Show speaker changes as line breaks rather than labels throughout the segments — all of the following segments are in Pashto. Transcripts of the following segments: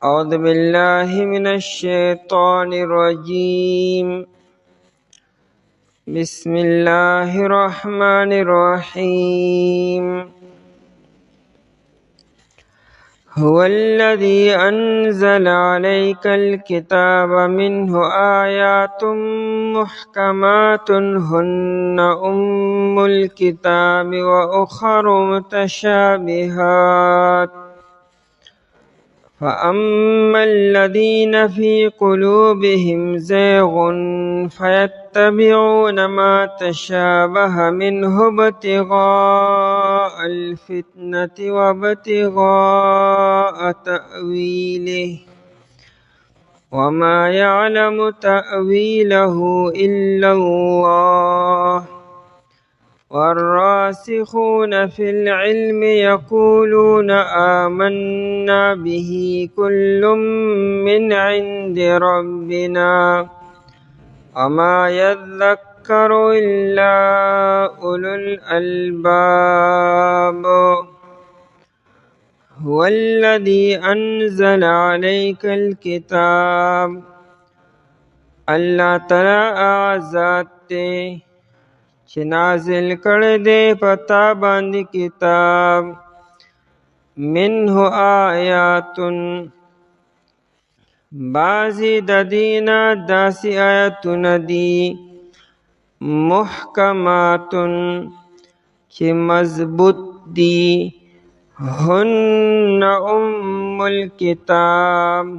أعوذ بالله من الشيطان الرجيم. بسم الله الرحمن الرحيم. هو الذي أنزل عليك الكتاب منه آيات محكمات هن أم الكتاب وأخر متشابهات فأما الذين في قلوبهم زيغ فيتبعون ما تشابه منه ابتغاء الفتنة وابتغاء تأويله وما يعلم تأويله إلا الله والراسخون في العلم يقولون آمنا به كل من عند ربنا وما يذكر إلا أولو الألباب. هو الذي أنزل عليك الكتاب. اللہ تعالی آزاد چې نازل کړی دی پتا باندې کتاب منه آیاتن بعضی د دینا داسی آیاتون دی محکماتن چې مضبوط دی هن ام الکتاب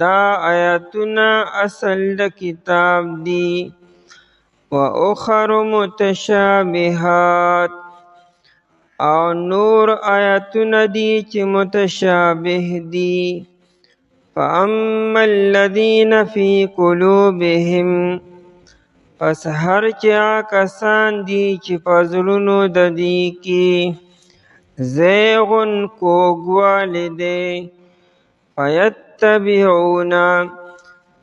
دا آیاتون اصل د کتاب دی وَأُخَرُ مُتَشَابِهَاتٌ او نور آیاتونه دي چې متشابه دي. فَأَمَّا الَّذِينَ فِي قُلُوبِهِمْ پس هر چا کسان دي چې په زړونو د دې کې زیغن کوږوالی دی فَيَتَّبِعُونَ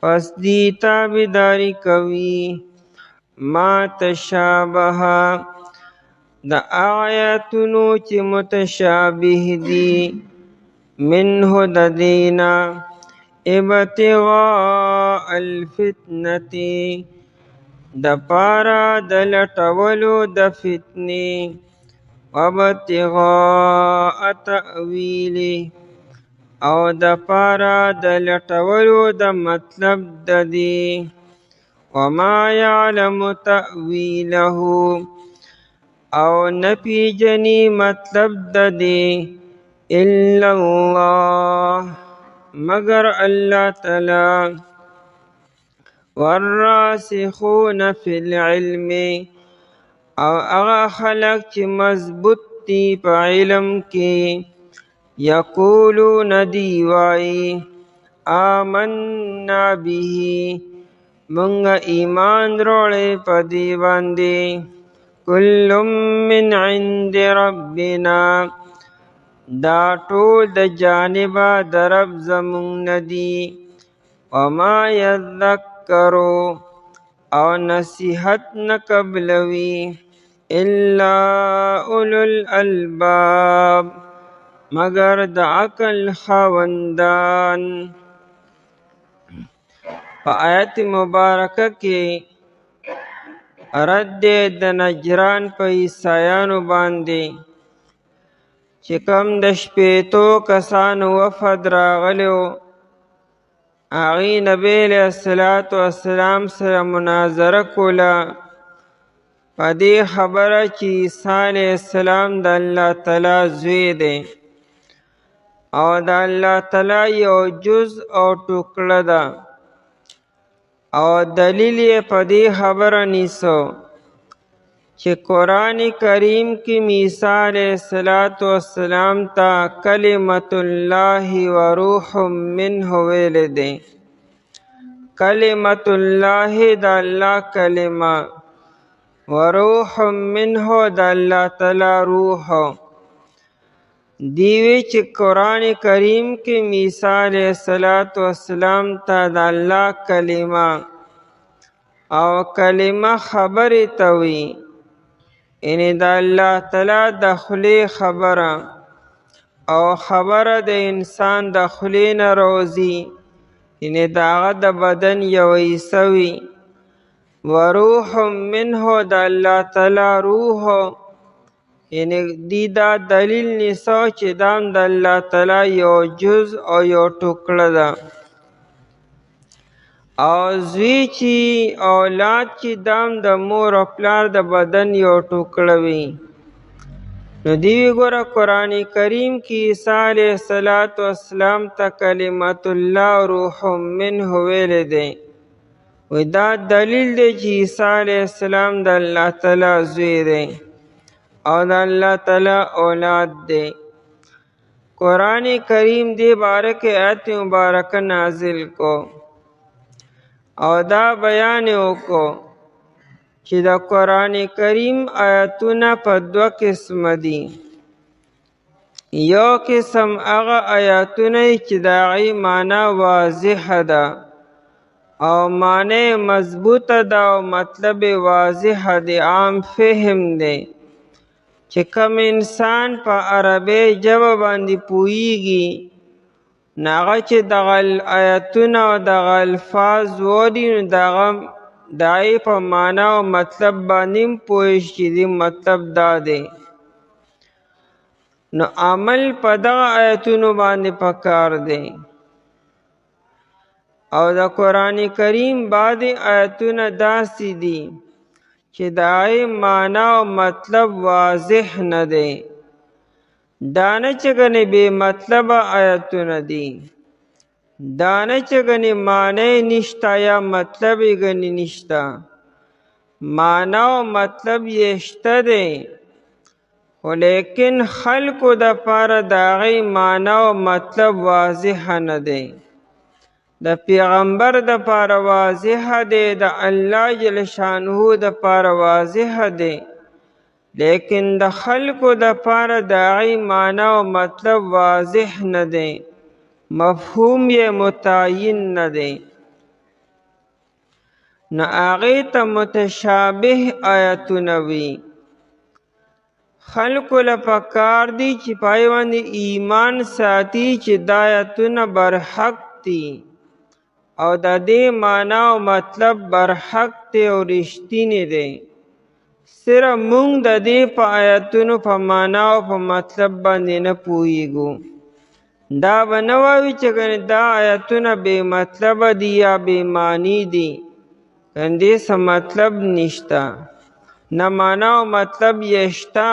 پس دی تابعداري کوي ما تشابه د آیاتونو چې متشابه دي منه د دینا ابتغاء الفتنة د پارا د لټولو د فتنې وابتغاء تأویله او د پارا د لټولو د مطلب د دی وما يعلم تأويله او نپیجنی مطلب د دی الا الله مگر اللہ تعالی والراسخون فی العلم او اغا خلق چی مضبوط تی پا علم کی یقولون دیوائی آمنا به منگا ایمان روڑے پا دی باندے کل من عند ربنا دا ټول د جانبا د رب زمون ندی وما یذکرو او نصیحت نقبلوی الا اولو الالباب مگر د عقل خاوندان. په آیت مبارکه کې رد د نجران په عیسایانو باندې چې کوم د شپېتو کسانو وفد راغلیو هغې نبی علیه السلام سره مناظره کوله په دې خبره چې عیسی علیه السلام د الله تعالی زوی دی او د الله تعالی یو جز او ټوکړه ده او دلیل یې په دې خبره نیسو چې قرآن کریم کې عیسی علیه السلام ته کلمت الله و روح منه ویل دی. کلمت الله د الله کلمه و روح منه د الله تعالی روح دیوی چې قرآن کریم کې عیسی علیه السلام ته د الله کلمه او کلمه خبرې ته وي یعنی د الله تعالی د خولې خبره او خبره د انسان د خولې نه راوځي، یعنې د هغه د بدن یوه حصه وي. وروح منه د الله تعالی روح، یعنې دی دا دلیل نیسه چې دا هم د الله تعالی یو جز او یو ټوکړه ده. او زوی چې اولاد چې دا هم د مور او پلار د بدن یو ټوکړه وي. نو دیوی ګوره قرآن کریم کې عیسی علیه السلام ته کلمت الله روح منه ویلی دی. وی دا دلیل دی چې عیسی علیه السلام د الله تعالی زوی دی او د الله تعالی اولاد دی. قرآن کریم دی باره کې آیت مبارکه نازل کو او دا بیان وکړو چې د قرآن کریم آیتونه په دوه قسمه دي. یو قسم هغه آیاتونه چې د هغې معنا واضحه ده او معنی مضبوطه ده او مطلب واضحه دی، عام فهم دی، چې کوم انسان په عربی ژبه باندې پوهیږي نو هغه چې دغه آیتونه او دغه الفاظ واوري نو د هغې په معنا او مطلب باندې هم پوه شي چې دې مطلب دا دی. نو عمل په دغه آیتونو باندې پکار دی. او د قرآن کریم بعضې آیتونه داسې دي چې د هغې معنا او مطلب واضح نه دی. دا نه چې ګنې بې مطلبه آیتونه دي، دا نه چې ګنې معنی نشته یا مطلب یې ګنې نشته، معنا او مطلب یې شته دی، خو لیکن خلکو دپاره د هغې معنا او مطلب واضحه نه دی. د پیغمبر دپاره واضحه دی، د الله جل شانه دپاره واضحه دی، لیکن د خلکو دپاره د هغې معنا او مطلب واضح نه دی، مفهوم یې متعین نه دی. نو هغې ته متشابه آیتونه وي. خلکو له پکار دی چې په هغې باندې ایمان ساتي چې دا آیتونه برحق دي او د دې معنا او مطلب برحق دی او رښتینی دی. صرف مونږ د دې په آیتونو په معنا او په مطلب باندې نه پوهیږو. دا به نه وایو چې ګنې دا آیتونه بې مطلبه دي یا بې معنی دي، ګنې دې څه مطلب نشته، نه معنا او مطلب یې شته،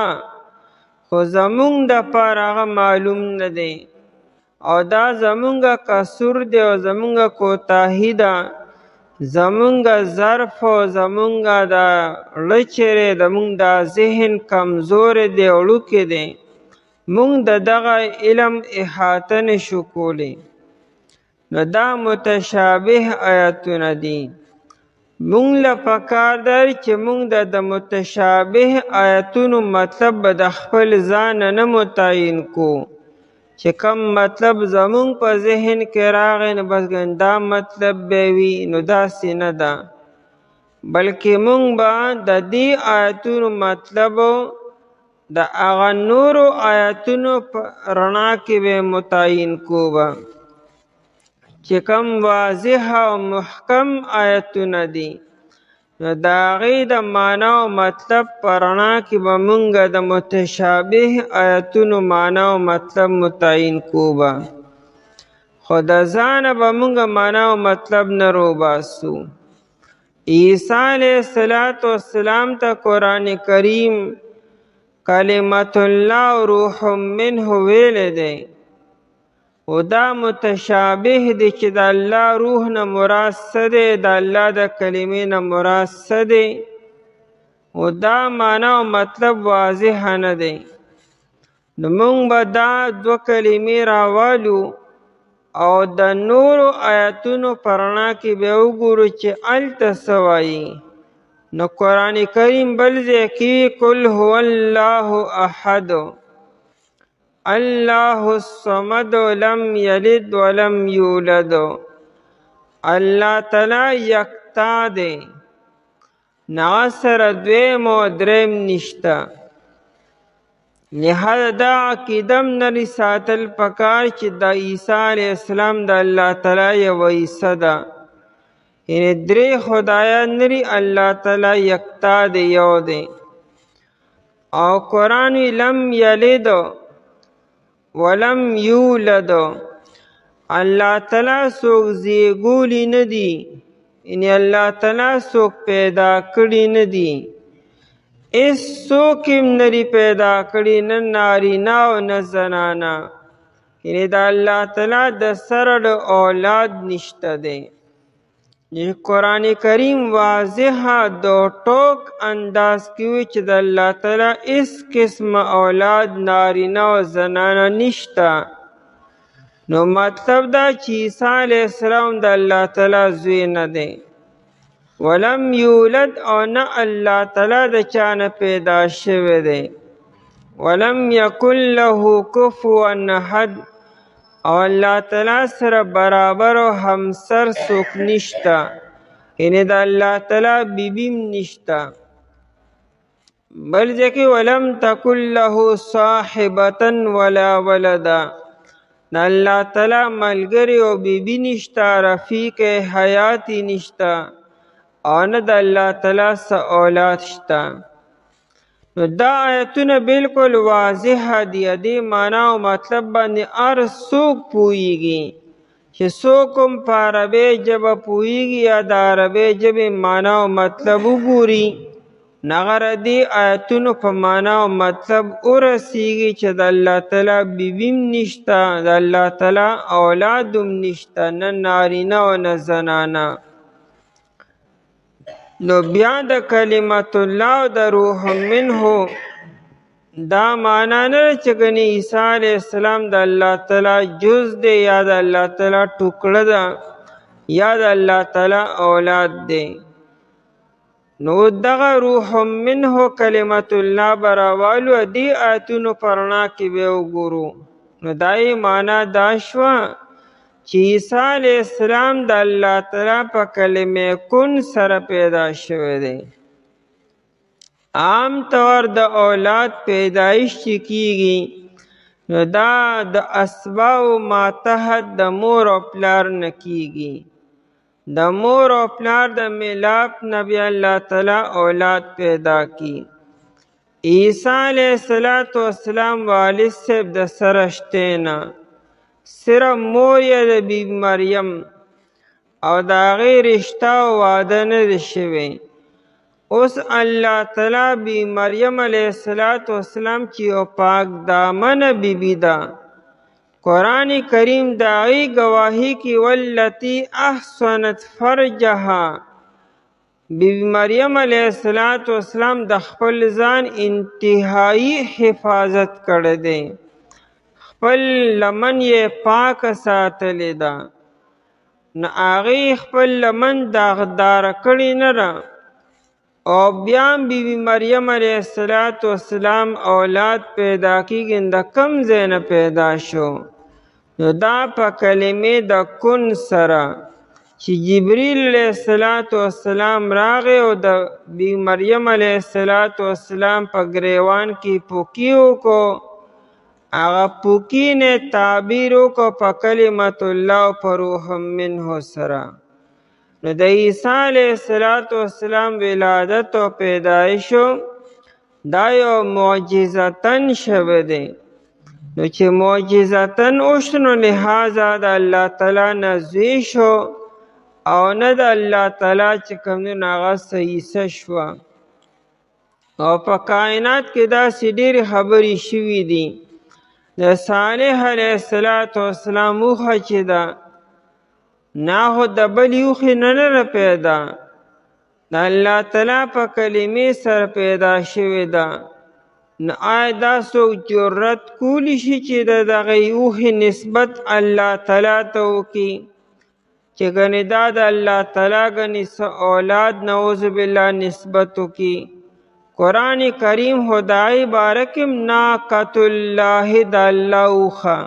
خو زمونږ دپاره هغه معلوم نه دی او دا زمونږه قصور دی او زمونږه کوتاهي ده، زمونږه ظرف او زمونږه دا زړه چیرې زمونږ دا ذهن کمزوری دی او وړوکی دی، مونږ د دغه علم احاطه نشو کولی. نو دا متشابه آیتونه دي. مونږ له پکار ده چې مونږ د متشابه آیتونو مطلب به د خپل ځانه نه متعین کو، چې کم مطلب زمونږ په ذهن کې راغی نو بس دا مطلب به وي، نو داسې نه ده، بلکې مونږ به د دې آیتونو مطلب د هغه نورو آیتونو په رڼا کې به متعین کو به، چې کم واضح او محکم آیتونه دي نو د هغې د معنا او مطلب په رڼا کې به مونږ د متشابه آیتونو معنا او مطلب متعین کو به، خو د ځانه به مونږ معنا او مطلب نه روباسو. عیسی علیه السلام ته قرآن کریم کلمت الله او روح منه ویلی دی، او دا متشابه دی چې د الله روح نه مراد څه دی، د الله د کلمې نه مراد څه دی، او دا معنا او مطلب واضح نه دی. نو مونږ به دا دوه کلمې راوالو او د نورو آیتونو په رڼا کې به وګورو چې هلته څه وایي. نو قرآن کریم بل ځای کې قل هو الله احد الله الصمد لم یلد ولم یولد، الله تعالی یکتا دی، نه سره دویم او دریم نشته. لہذا دا عقیدم نری ساتل پکار چې د عیسی علیه السلام د الله تعالی یو حصه ده. یعنی درې خدایان نری، الله تعالی یکتا دی، یو دی. او قرآن وی لم یلد ولم یولد، الله تعالی څوک زیږولی نه دی، یعنی الله تعالی څوک پیدا کړي نه دی. اس څوک هم نری پیدا کړي، نه نارینه او نه زنانه. یعنی د الله تعالی د سره د اولاد نشته دی. قرآن کریم واضح دو ټوک انداز کې وی چې د الله تعالی اس قسم اولاد نارینه او زنانه نشته. نو مطلب دا چې عیسی علیه السلام د الله تعالی زوی نه دی. ولم یولد او نه الله تعالی د چانه پیدا شوی دی. ولم یکن له کفوا احد، او الله تعالی سره برابر او همسر څوک نشته، یعنی د الله تعالی بیبیم نشته. بل ځکه ولم تکن له صاحبة ولا ولدا، د الله تعالی ملګری او بیبی نشته، رفیق حیاتی نشته، او نه د الله تعالی څه اولاد شته. نو دا آیتونه بالکل واضح دي. دې معنا او مطلب باندې هر څوک پوهیږي چې څوک هم په عربۍ ژبه پوهیږي یا د عربۍ ژبې معنا او مطلب وګوري، نغره دې آیتونو په معنا او مطلب ورسیږي چې د الله تعالی بیبیم نشته، د الله تعالی اولاد هم نشته، نه نارینه او نه زنانه. نو بیا د کلمت الله او د روح منه دا معنا نه چې ګنې عیسی علیه السلام د الله تعالی جز دی، یا د الله تعالی ټوکړه ده، یا د الله تعالی اولاد دی. نو دغه روح منه کلمت الله براوالو دی آیتونو پرنا کې به وګورو. نو دای معنا دا شوه چې عیسی علیه السلام د الله تعالی په کلمه کن سره پیدا شوی دی. عام طور د اولاد پیدایش چې کیږي نو دا د اسباب ماتحت د مور او پلار نه کیږي. د مور او پلار د میلاپ نبی الله تعالی اولاد پیدا کی. عیسی علیه السلام والد صاحب د سره شته نه، صرف مور یې د بی مریم او د هغې رشته او واده نه دی شوی. اوس الله تعالی بی مریم علیه السلام چې یو پاک دامنه بیبي ده، قرآن کریم د هغې ګواهي کې والتي احصنت فرجها، بی مریم علیه السلام د خپل ځان انتهایی حفاظت کړی دی، خپل لمن یې پاک ساتلی ده. نو هغې خپل لمن داغداره کړې نه ده. او بیا بی مریم علیه السلام اولاد پیدا کیږي د کم ځای نه پیدا شو؟ نو دا په کلمې د کن سره چې جبریل علیه السلام راغی او د بی مریم علیه السلام په ګریوان کې پوکی وکړو، هغه پوکی نه تعبیر وکړو په کلمت الله او په روح منه سره. نو د عیسی علیه السلام ولادت او پیدایشو دا یو معجزتن شوه دی. نو چې معجزتن اوشت نو لحاظه د الله تعالی نه زوی شو او نه د الله تعالی چې کوم دی هغه عیسی شوه. او په کائنات کې داسې ډېرې خبرې شوي دي. د صالح علیه السلام اوښه چې ده نه خو د بل یوښې نه پیدا، د الله تعالی په کلمې سره پیدا شوې ده. نو آیا دا څوک جرأت کولی شي چې د دغه یوښې نسبت الله تعالی ته وکړي چې ګنې دا د الله تعالی ګنې څه اولاد نعوذ بالله نسبت وکړي؟ قرآن کریم خدای باره کې ناقۃ الله د الله اوښه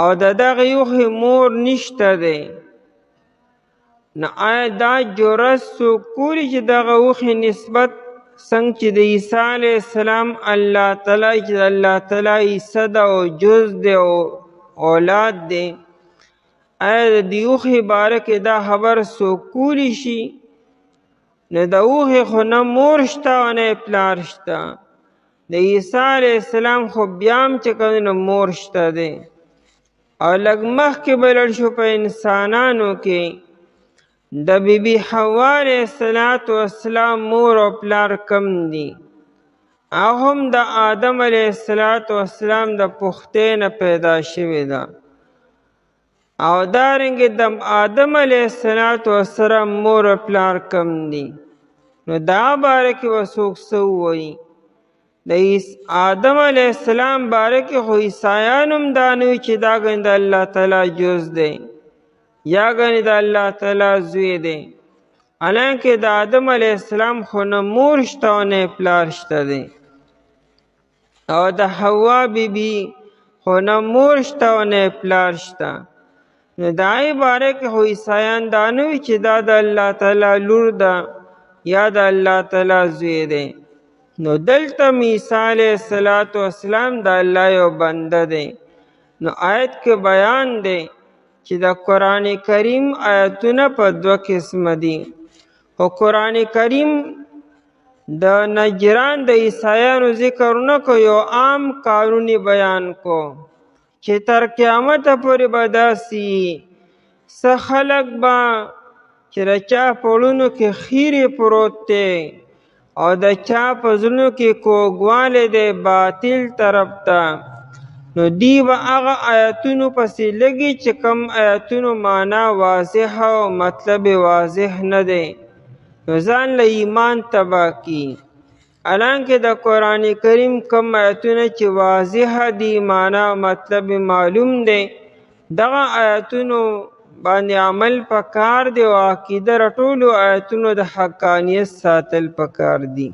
او د دغه یوښې مور نشته دی. نو آیا دا جرأت څوک کولی چې دغه اوښې نسبت څنګه چې د عیسی علیه السلام الله تعالی چې الله تعالی عیسی ده او جز دی او اولاد دی، آیا د دې اوښې باره کې دا خبر څوک کولی شي؟ نو د اوښې خو نه مور شته او نه پلار شته. د عیسی علیه السلام خو بیا هم چې کوم نو مور شته دی. او لږ مخکې به لاړ شو په انسانانو کې د بیبي حوا علیه السلام مور او پلار کم دي. هغه هم د آدم علیه السلام د پختې نه پیدا شوې ده. او دارنګې د آدم علیه السلام مور او پلار کم دي. نو دا باره کې به څوک څه ووایي؟ د آدم علیه السلام باره کې خو عیسایان هم دا نه وي چې دا ګنې د الله تعالی جز دی یا ګنې د الله تعالی زوی دی. حالانکې د آدم علیه السلام خو نه مور شته او نه پلار شته دی. او د حوا بیبي خو نه مور شته او نه پلار شته. نو د هغې باره کې خو عیسایان دا نه وي چې دا د الله تعالی لور ده یا د الله تعالی زوی دی. نو دلته عیسی علیه السلام د الله یو بنده دی. نو آیت کې بیان دی چې د قرآن کریم آیتونه په دوه قسمه دي. خو قرآن کریم د نجران د عیسایانو ذکر نه کو، یو عام قانون بیان کو چې تر قیامت پورې به داسې څه خلک به چې د چا په وړونو کې خیرې پروت دی او د چا په زړونو کې کوږوالی دی باطل طرف ته، نو دی به هغه آیتونو پسې لګي چې کم آیتونو معنا واضح او مطلب واضح نه دی، نو ځان له ایمان تباه کی. حالانکې د قرآن کریم کم آیتونه چې واضح دي معنا او مطلب معلوم دی، دغه آیتونو باندې عمل پکار دی او عقیده رټولو آیتونو د حقانیت ساتل پکار دي.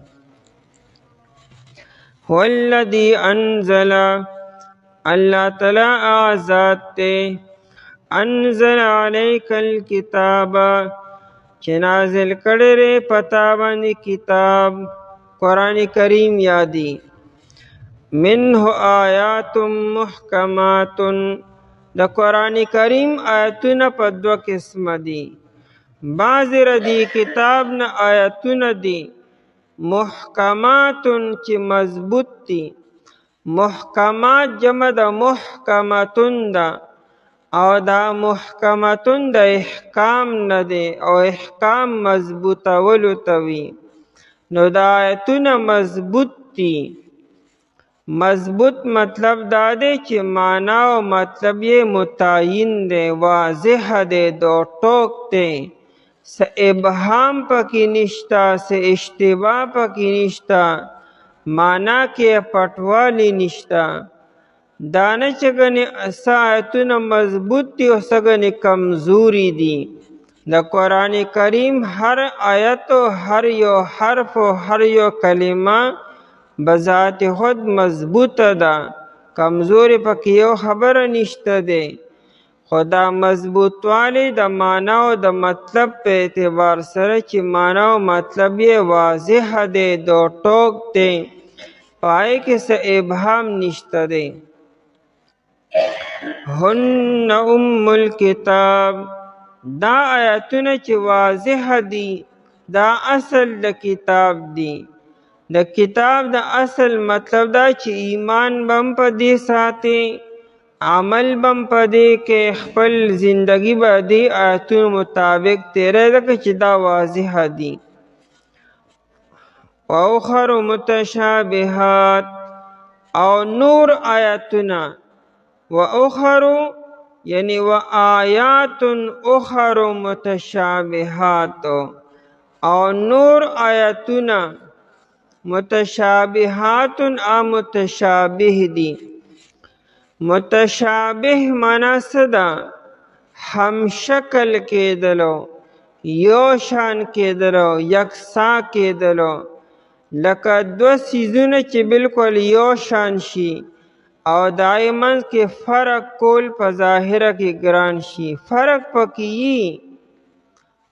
والذي انزل، الله تعالی آزاد تے انزل علیک الکتاب چې نازل کړی پتا باندې کتاب قرآن کریم یادی. منه آیات محکمات، د قرآن کریم آیتونه په دوه قسمه دي. بعضې ردی کتاب نه آیتونه دي محکمات چې مضبوط دي. محکمات جمع د محکمتون ده او دا محکمتون د احکام نه دی او احکام مضبوطولو ته وي. نو دا آیتونه مضبوط دي. مضبوط مطلب دا دی چې معنا او مطلب یې متعین دی، واضح دی، دو ټوک دی، څه ابهام پکې نشته، څه اشتباه پکې نشته، معنا کې پټوالی نشته. دا نه چې ګنې څه آیتونه مضبوط دي او څه ګنې کمزوري دي. د قرآن کریم هر آیت او هر یو حرف او هر یو کلمه بذات خود مضبوطه ده، کمزوري پکې یو خبره نشته دی. خو دا مضبوطوالی د معنا او د مطلب په اعتبار سره چې معنا او مطلب یې واضح دی، دو ټوک دی، پای کې څه ابهام نشته دی. هن ام الکتاب، دا آیتونه چې واضح دي دا اصل د کتاب دی. د کتاب د اصل مطلب دا چې ایمان بم په دې ساتي، عمل بم په دې کې خپل زندگی به دې آیتونو مطابق تیرې ځکه چې دا واضح دي. واخر متشابهات، او نور آیاتونه، واخر یعنی آیات اخر متشابهات، او نور آیاتونه متشابهات متشابه دي. متشابه معنا څه ده؟ هم شکل کېدلو، یو شان کېدلو، یکسا کېدلو. لکه دوه څیزونه چې بالکل یو شان شي او دای منځ کې فرق کول په ظاهره کې ګران شي. فرق پکې وي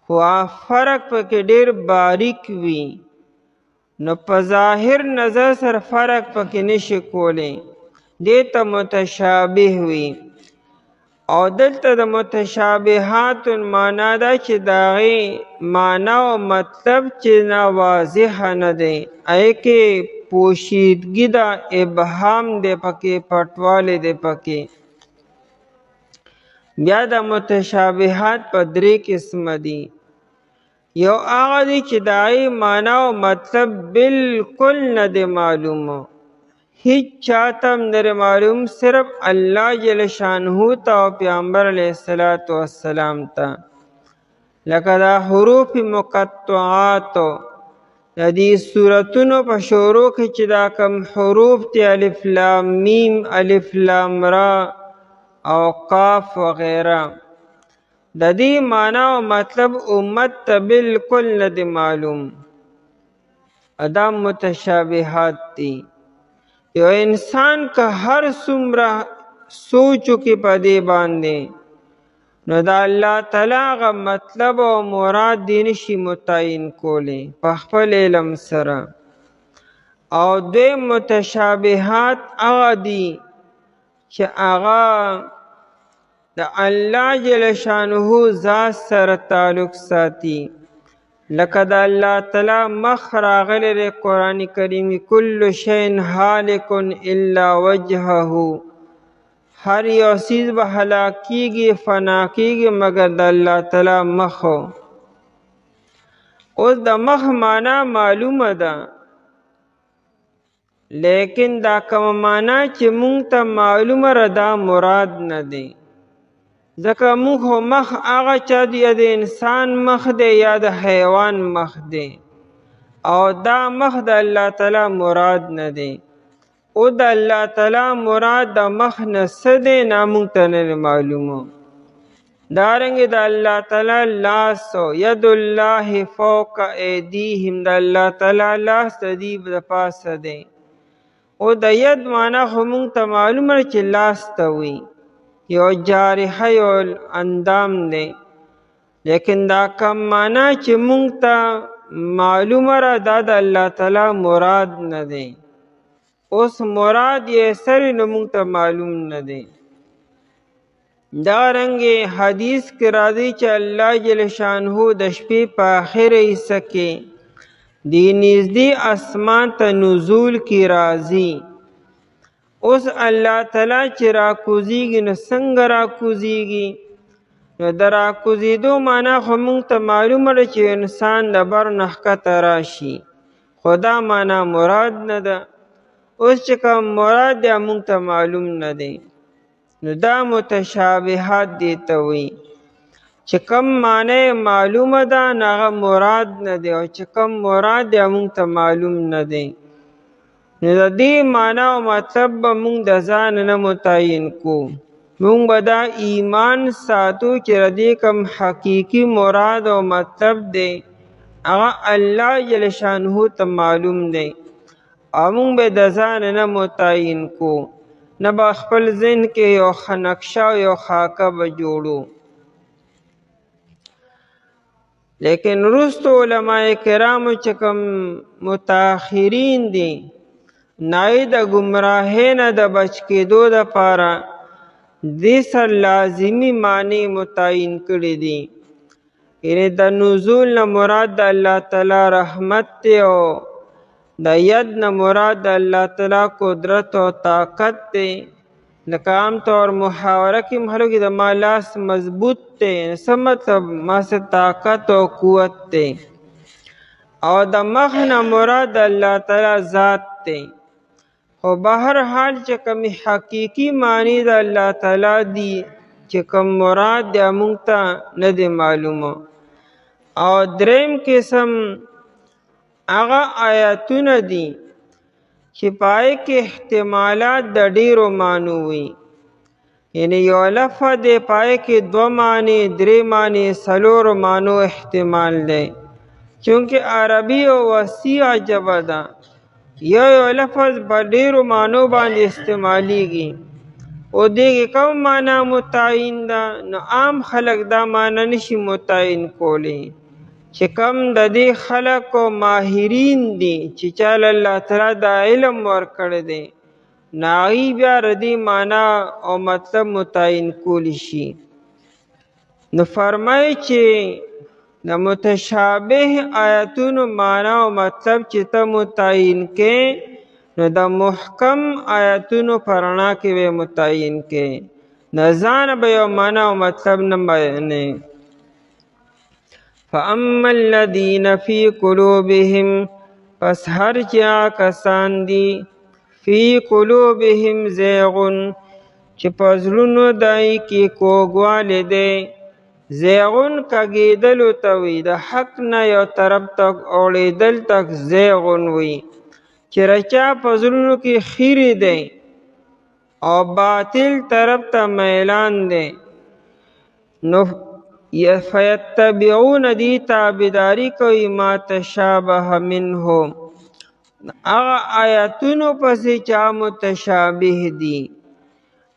خو فرق پکې ډېر باریک وي. نو په ظاهر نظر سره فرق پکې نشي کولی، دې ته متشابه وي. او دلته د متشابهات معنا دا چې د هغې معنا او مطلب چې نه واضح نه دی، هغې کې پوشیدګي ده، ابهام دی پکې، پټوالی دی پکې. بیا د متشابهات په 3 قسمه دي. یو هغه دی چې د هغې معنا او مطلب بالکل نه دی معلومه، هیچ چاته هم نه معلوم، صرف الله جل شانه ته او پیغمبر علیه السلام ته. لکه دا حروف مقطعاتو د دې سورتونو په شروع کې چې دا کم حروف دي، الف لام میم، الف لام را او قاف وغیره، د دې معنا او مطلب امت ته بالکل نه دی معلوم. دا متشابهات دي. یو انسان که هر څومره سوچو کې په دې باندې، نو دا الله تعالی هغه مطلب او مراد دی نشي متعین کولی په خپل علم سره. او دوی متشابهات هغه دي چې هغه د الله جل شانه ذات سره تعلق ساتي. لکه د الله تعالی مخ راغلی دی قرآن کریم، کل شیء هالک الا وجهه، هر یو چیز به هلاک کیږي، فنا کیږي مگر د الله تعالی مخ. اوس د مخ معنا معلومه ده، لیکن دا کومه معنا چې مونږ ته معلومه ده دا مراد نه دی. ځکه موږ خو مخ هغه چا دی، یا د انسان مخ دی یا د حیوان مخ دی، او دا مخ د الله تعالی مراد نه دی. او د الله تعالی مراد د مخ نه څه دی نه موږ ته نه معلومه. دارنګې د الله تعالی لاس او ید الله فوق ایدیهم، د الله تعالی لاس د دې د پاسه دی. او د ید معنا خو موږ ته معلومه چې لاس ته وي، یو جارحه یو اندام دی، لیکن دا کم معنا چې مونږ ته معلومه را دا د الله تعالی مراد نه دی. اوس مراد یې سری نو مونږ ته معلوم نه دی. دارنګې حدیث کې راځي چې الله جل شانه د شپې په آخره حصه کې دی نږدې اسمان ته نزول کې راځي. اوس الله تعالی چې راکوزیږي نو څنګه راکوزیږي؟ نو د راکوزیدو معنا خو موږ ته معلومه ده چې انسان د بر نه ښکته راشي، خو دا معنا مراد نه ده. اوس چې کوم مراد دی موږ ته معلوم نه دی، نو دا متشابهات دی ته وایي چې کم معنی معلومه ده نو هغه مراد نه دی، او چې کم مراد دی موږ ته معلوم نه دی. نو د دې معنا او مطلب به موږ د ځان نه متعین کو. موږ به دا ایمان ساتو چې د دې کوم حقیقي مراد او مطلب دی هغه الله جل شانه ته معلوم دی، او موږ به د ځان نه متعین کو، نه به خپل ذهن کې یو ښه نقشه او یو خاکه به جوړو. لیکن وروستو علما کرامو چې کوم متاخرین دي، نای د گمراهۍ نه د بچ کېدو دپاره دې سره لازمي معنی متعین کړي دي. یعنې د نزول نه مراد د الله تعالی رحمت دی، او د ید نه مراد د الله تعالی قدرت او طاقت دی. لکه عام طور محاوره کې خلکو د ما لاس مضبوط دی، څه مطلب ما څه طاقت او قوت دی. او د مخ نه مراد د الله تعالی ذات دی. خو بهر حال چې کوم حقیقي معنی د الله تعالی دی چې کوم مراد دی موږ ته نه دی معلومه. او دریم قسم هغه آیاتونه دي چې پای کې احتمالات د ډیرو معنو وي، یعنی یو لفظ دی پای کې 2 معنی 3 معنی 4 معنو احتمال دی، چونکه عربی او وسیع ژبه ده، یو لفظ په ډیرو معنو باندې استعمالیږي. او دې کوم معنا متعین ده، نو عام خلک دا معنا نشي متعین کولی. چې کم د دې خلق او ماهرین دي چې چاله الله تعالی دا علم ورکړی دی نو هغوی بیا ردی معنا او مطلب متعین کولی شي. نو فرمایي چې د متشابه آیتونو معنا او مطلب چې ته متعین کې نو د محکم آیتونو په رڼا کې به متعین کې، نه ځان به یو معنا او مطلب نه بیانې. فاما الذین فی قلوبهم، پس هر چا کسان دي فی قلوبهم زیغون چې په زړونو دای کې کوږوالی دی. زیغون کږېدلو ته وي، د حق نه یو طرف ته اوړېدل ته زیغون وي، چې رچا په زړونو کې خیرې دی او باطل طرف ته میلان دی. نو فیتبعون دی تابعداري کوي ما تشابه منه، هغه آیاتونو پسې چا متشابه دي،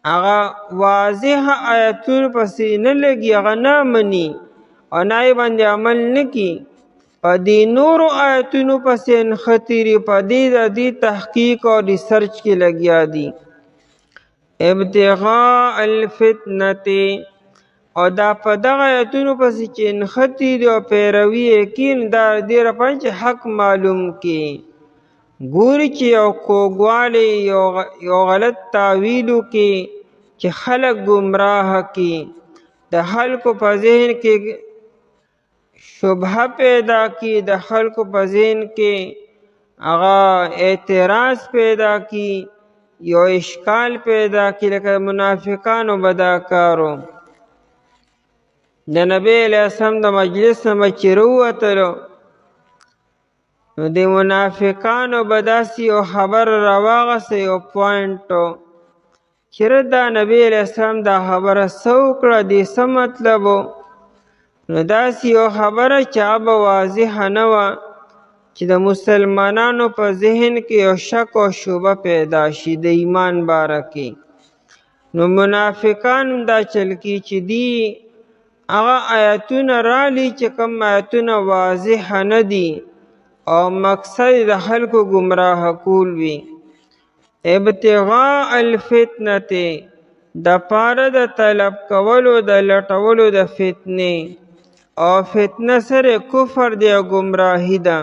هغه واضح آیاتونو پسې نه لګي، هغه نه مني او نه یې باندې عمل نه کوي، په دې نورو آیاتونو پسې نښتي، په دې تحقیق او ریسرچ کې لګیا دي. ابتغاء الفتنة، او دا په دغه آیتونو پسې چې نښتي دي او پیروي یې کوي نو دا دې لپاره چې حق معلوم کړي. ګوري چې یو کوږوالی یو غلط تاویل وکړي چې خلک ګمراه کړي، د خلکو په ذهن کې شبهه پیدا کړي، د خلکو په ذهن کې هغه اعتراض پیدا کړي، یو اشکال پیدا کړي، لکه منافقانو به دا کارو. د نبی علیه السلام د مجلس نه چې راووتلو نو د منافقانو به داسې یو خبر راواغسته، یو پوینټو چې دا نبی علیه السلام دا خبره څه وکړه، دې څه مطلب و. نو داسې یو خبره چې هغه واضحه نه وه چې د مسلمانانو په ذهن کې یو شک او شبه پیدا شي د ایمان باره کې. نو منافقان دا چل کی چې دی هغه آیاتونه رالی چې کوم آیاتونه واضح نه دي او مقصد د خلکو گمراه کول وي. ابتغاء الفتنة، د پاره د طلب کولو د لټولو د فتنې، او فتنه سره کفر دی او گمراهی ده.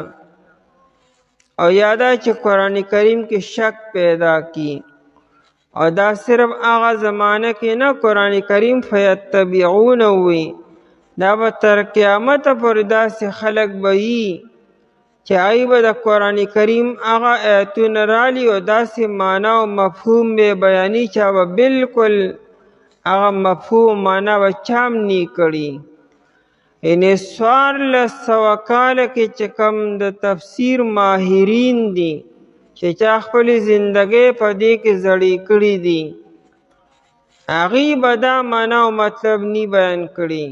او یادا چې قرآن کریم کې شک پیدا کی، او دا صرف هغه زمانه کې نه، قرآن کریم فیتبعون وی، دا به تر قیامت پورې داسې خلک به وي چې هغوی به د قرآن کریم هغه آیتونه رالی او داسې معنا او مفهوم به بیاني چې به بالکل هغه مفهوم معنا به چا هم نه کړي. یعنې 1400 کاله کې چې کوم د تفسیر ماهرین دي چې چا خپلې زندګۍ په دې کې زړې کړي دي، هغوی به دا معنا او مطلب نی بیان کړي،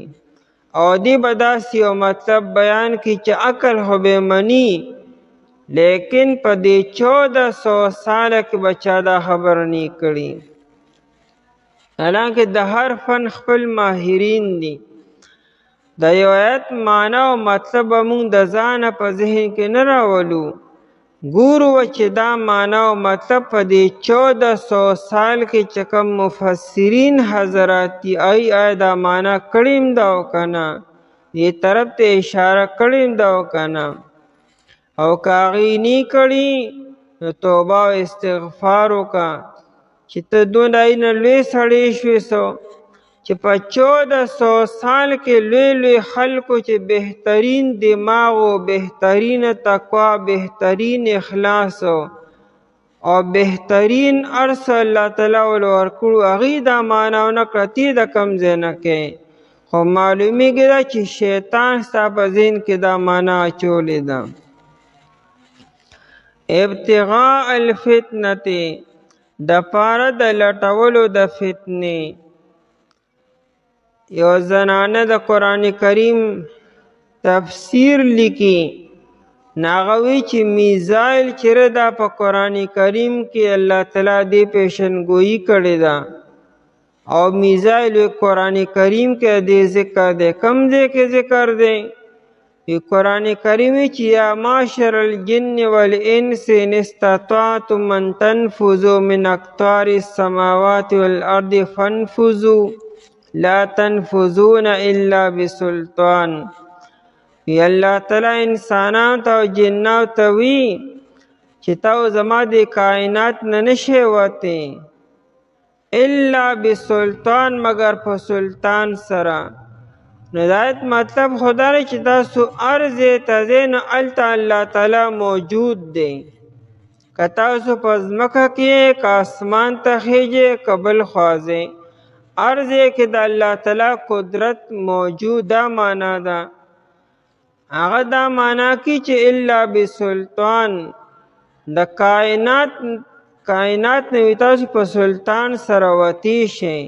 او دی به داسې یو مطلب بیان کړي چې عقل خو به مني، لیکن په دې 1400 ساله کې به چا دا خبر نی کړي. حالانکه د هر فن خپل ماهرین دي. د یو آیت معنا او مطلب به موږ د ځانه په ذهن کې نه راولو، ګورو چې دا معنا او مطلب په دې 1400 سال کې چې کوم مفسرین حضرات دي آیا دا معنا کړیم دا او که نه، دې طرف ته اشاره کړیم دا او که نه. او که هغې نه کړي نو توبه او استغفار وکړه چې ته دونه نه لوی سړی شوې سو چې په 1400 سال کې لوی لوی خلکو چې بهترین دماغ و بهترین تقوا، بهترین اخلاص او بهترین ارس الله تعالی ورکړو، هغوی دا معنا ونه کړه، تی د کوم ځای نه کوې. خو معلومیږي دا چې شیطان ستا په ذهن کې دا معنا اچولې ده. ابتغاء الفتنة، د پاره د لټولو د فتنې. یو زنانه د قرآن کریم تفسیر لیکي، ناغوی چې میزایل چیرې دا په قرآن کریم کې الله تعالی دې پیشنګویی کړې ده، او میزایل قرآن کریم کې دې ذکر دی، کم ځای کې ذکر دی؟ قرآن کریم چې یا معاشر الجن والانس ان استطعتم ان تنفذوا من اقطار السماوات والارض فانفذوا لا تنفذون الا بسلطان. یا الله تعالی انسانانو ته او جناتو ته وی چې تاسو زما د کائنات نه نشئ وتی الا بسلطان مگر په سلطان سره. نو د آیت مطلب خدا دی چې تاسو ارض ته نو هلته الله تعالی موجود دی. که تاسو په ځمکه کې که اسمان ته خیږئ که بل خوا ځئ ارض کې د الله تعالی قدرت موجود. دا معنا ده. هغه دا معنا کی چې الا بسلطان د کائنات نه تاسو په سلطان سره وتی شئ.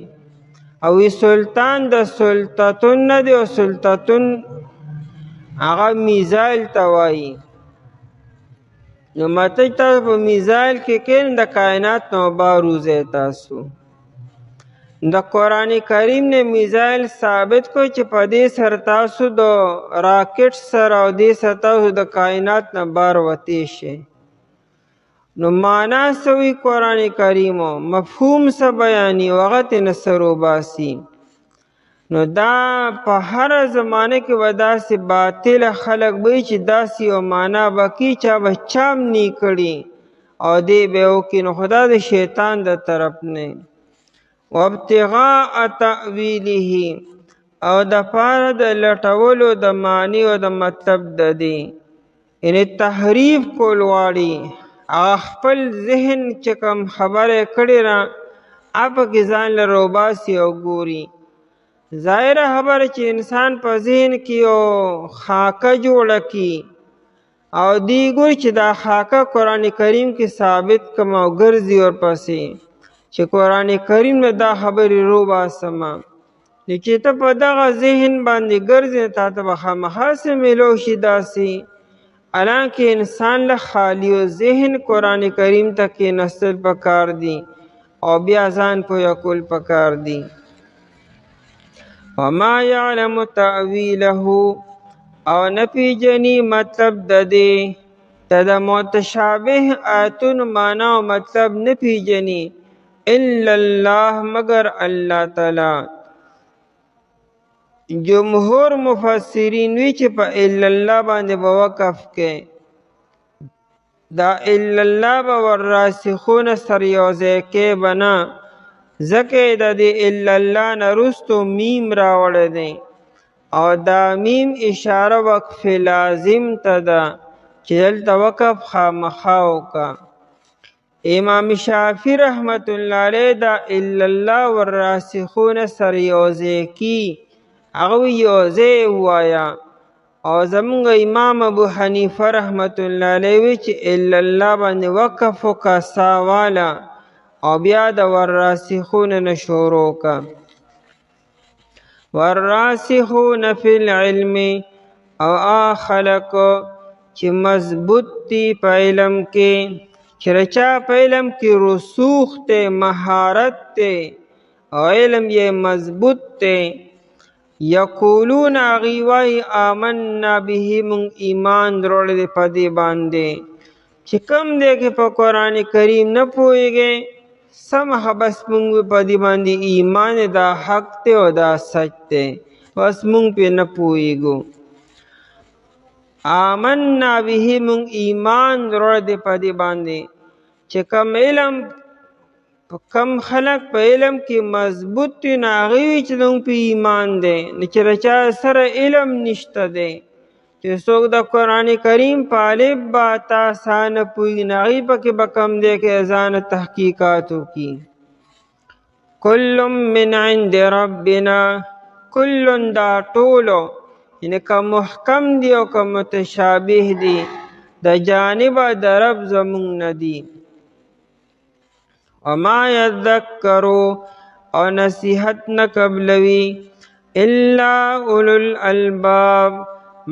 او سلطان د سلطتون نه دی او سلطتون هغه میزایل ته وایي. نو ماته تاسو په میزایل کې کین د کائنات نو باروزه تاسو د قرآن کریم نه میزایل ثابت کو چې په دې سره تاسو د راکټ سره او دې سره تاسو د کائنات نه بار وتی شئ. نو معنا سوی قرآن کریمو مفهوم سا بیانی وغت نصر و باسی. نو دا په هر زمانه کې ودا سی باطل خلق بی چې داسی و معنا بکی چا بچام نی کړي او دی بیو کی نو خدا د شیطان د طرف نه. وابتغاء تأویله او د پاره د لټولو د معنی او د مطلب د دی یعنی تحریف کول واړي خپل ذهن چې کوم خبره کړي را اپ کې ځان له روباسي او ګوري. ظاهره خبره چې انسان په ذهن کې او خاکه جوړه کی او دی ګور چې دا خاکه قرآن کریم کې ثابت کما او ګرځي اور پسې چې قرآن کریم نه دا خبرې روباسما چې ته په دغه ذهن باندې ګرځي تا ته به خامخا څه میلو شي داسې. حالانکه انسان له خالی و ذهن قرآن کریم ته کښېنستل پکار دي او بیا ځان پویه کول پکار دي. وما یعلم تأویله او نه پیژني مطلب د دې ته د متشابه آیتونو معنا او مطلب نه پیژني الا الله مگر الله تعالی. جمهور مفسرین وی چې په الا الله باندې به وقف کې دا الا الله به والراسخون سر یوځای کې بنا ځکه د دې الا الله نه رستو میم راوړی دی او دا میم اشاره وقف لازم ته ده چې دلته وقف خامخا وکړه. امام شافعی رحمت الله علیه دا الا الله والراسخون سر یوځای کې هغه یوځای وایا او زمونږ امام ابو حنیفه رحمت الله علیه وی چې الا الله باندې وقف وکړه ساواله او بیا د والراسخون نه شروع وکړه. والراسخون فی العلم او خلق چې مضبوط دي په علم کې چې رچا په علم کې رسوخ ته مهارت ته او علم یې مضبوط ته یقولون اغیوائی آمنا به من ایمان دروڑ دے پدی باندے چې کم دے کہ پا قرآن کریم نہ پوئے سمح بس منگ پدی باندے ایمان دا حق تے و دا سچ تے بس منگ پہ نہ پوئے گو. آمنا به من ایمان دروڑ دے پدی باندے چې کم علم کم خلق په علم کې مضبوط دي نو هغوی وي چې زموږ په ایمان دی نه چې رچا سره علم نشته دی چې څوک د قرآن کریم په الف با تا سا نه پوهېږي نو هغوی پکې به کم دی کې ځان تحقیقات وکړي. کل من عند ربنا کل دا ټولو یعنې که محکم دی او که متشابه دی د جانبه د رب زموږ نه دی. وما یذکروا او نصیحت نه قبلوي الا اولو الالباب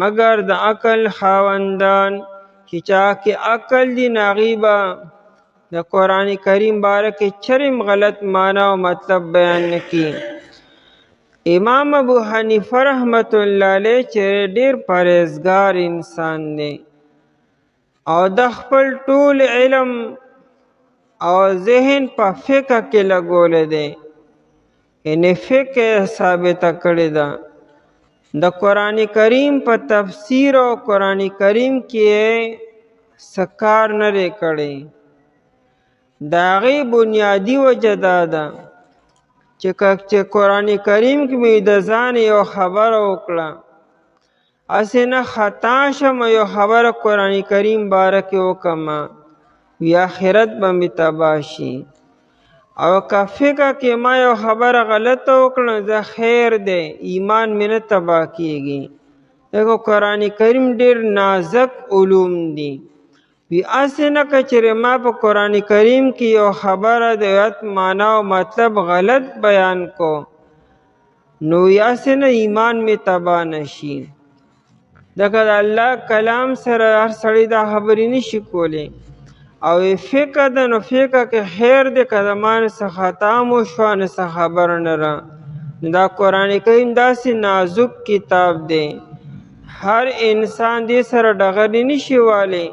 مگر د عقل خاوندان چې چا کې عقل دی هغوی به د قرآن کریم باره کې چرم غلط معنا او مطلب بیان نه کړي. امام ابو حنیفه رحمت الله علیه چې ډیر پرهیزګار انسان دی او د خپل ټول علم او ذهن په فقه کې لګولی دی، یعنې فقه ثابته کړې ده. د قرآن کریم په تفسیر او قرآن کریم کې څه کار نه دی کړی. د هغې بنیادي وجه دا ده چې قرآن کریم کې مې د ځان یو خبره وکړه، هسې نه خطا شم یو خبره قرآن کریم باره کې وکړمه، وی آخرت به مې تباه شي. او که فقه کې ما یو خبره غلطه وکړه زه خیر دی، ایمان مې نه تباه کېږي. ځکه قرآن کریم ډېر نازک علوم دي. وی هسې نه که چېرې ما په قرآن کریم کې یو خبره د آیت معنا او مطلب غلط بیان کو نو وی هسې نه ایمان مې تباه نه شي. ځکه د الله کلام سره هر سړی دا خبرې نشي کولی. او فقه ده نو فقه کې خیر دی، که د ما نه څه خطا مو شوه نه څه خبره نه ده. دا قرآن کریم داسې نازک کتاب دی، هر انسان دې سره ډغرې نشي والی.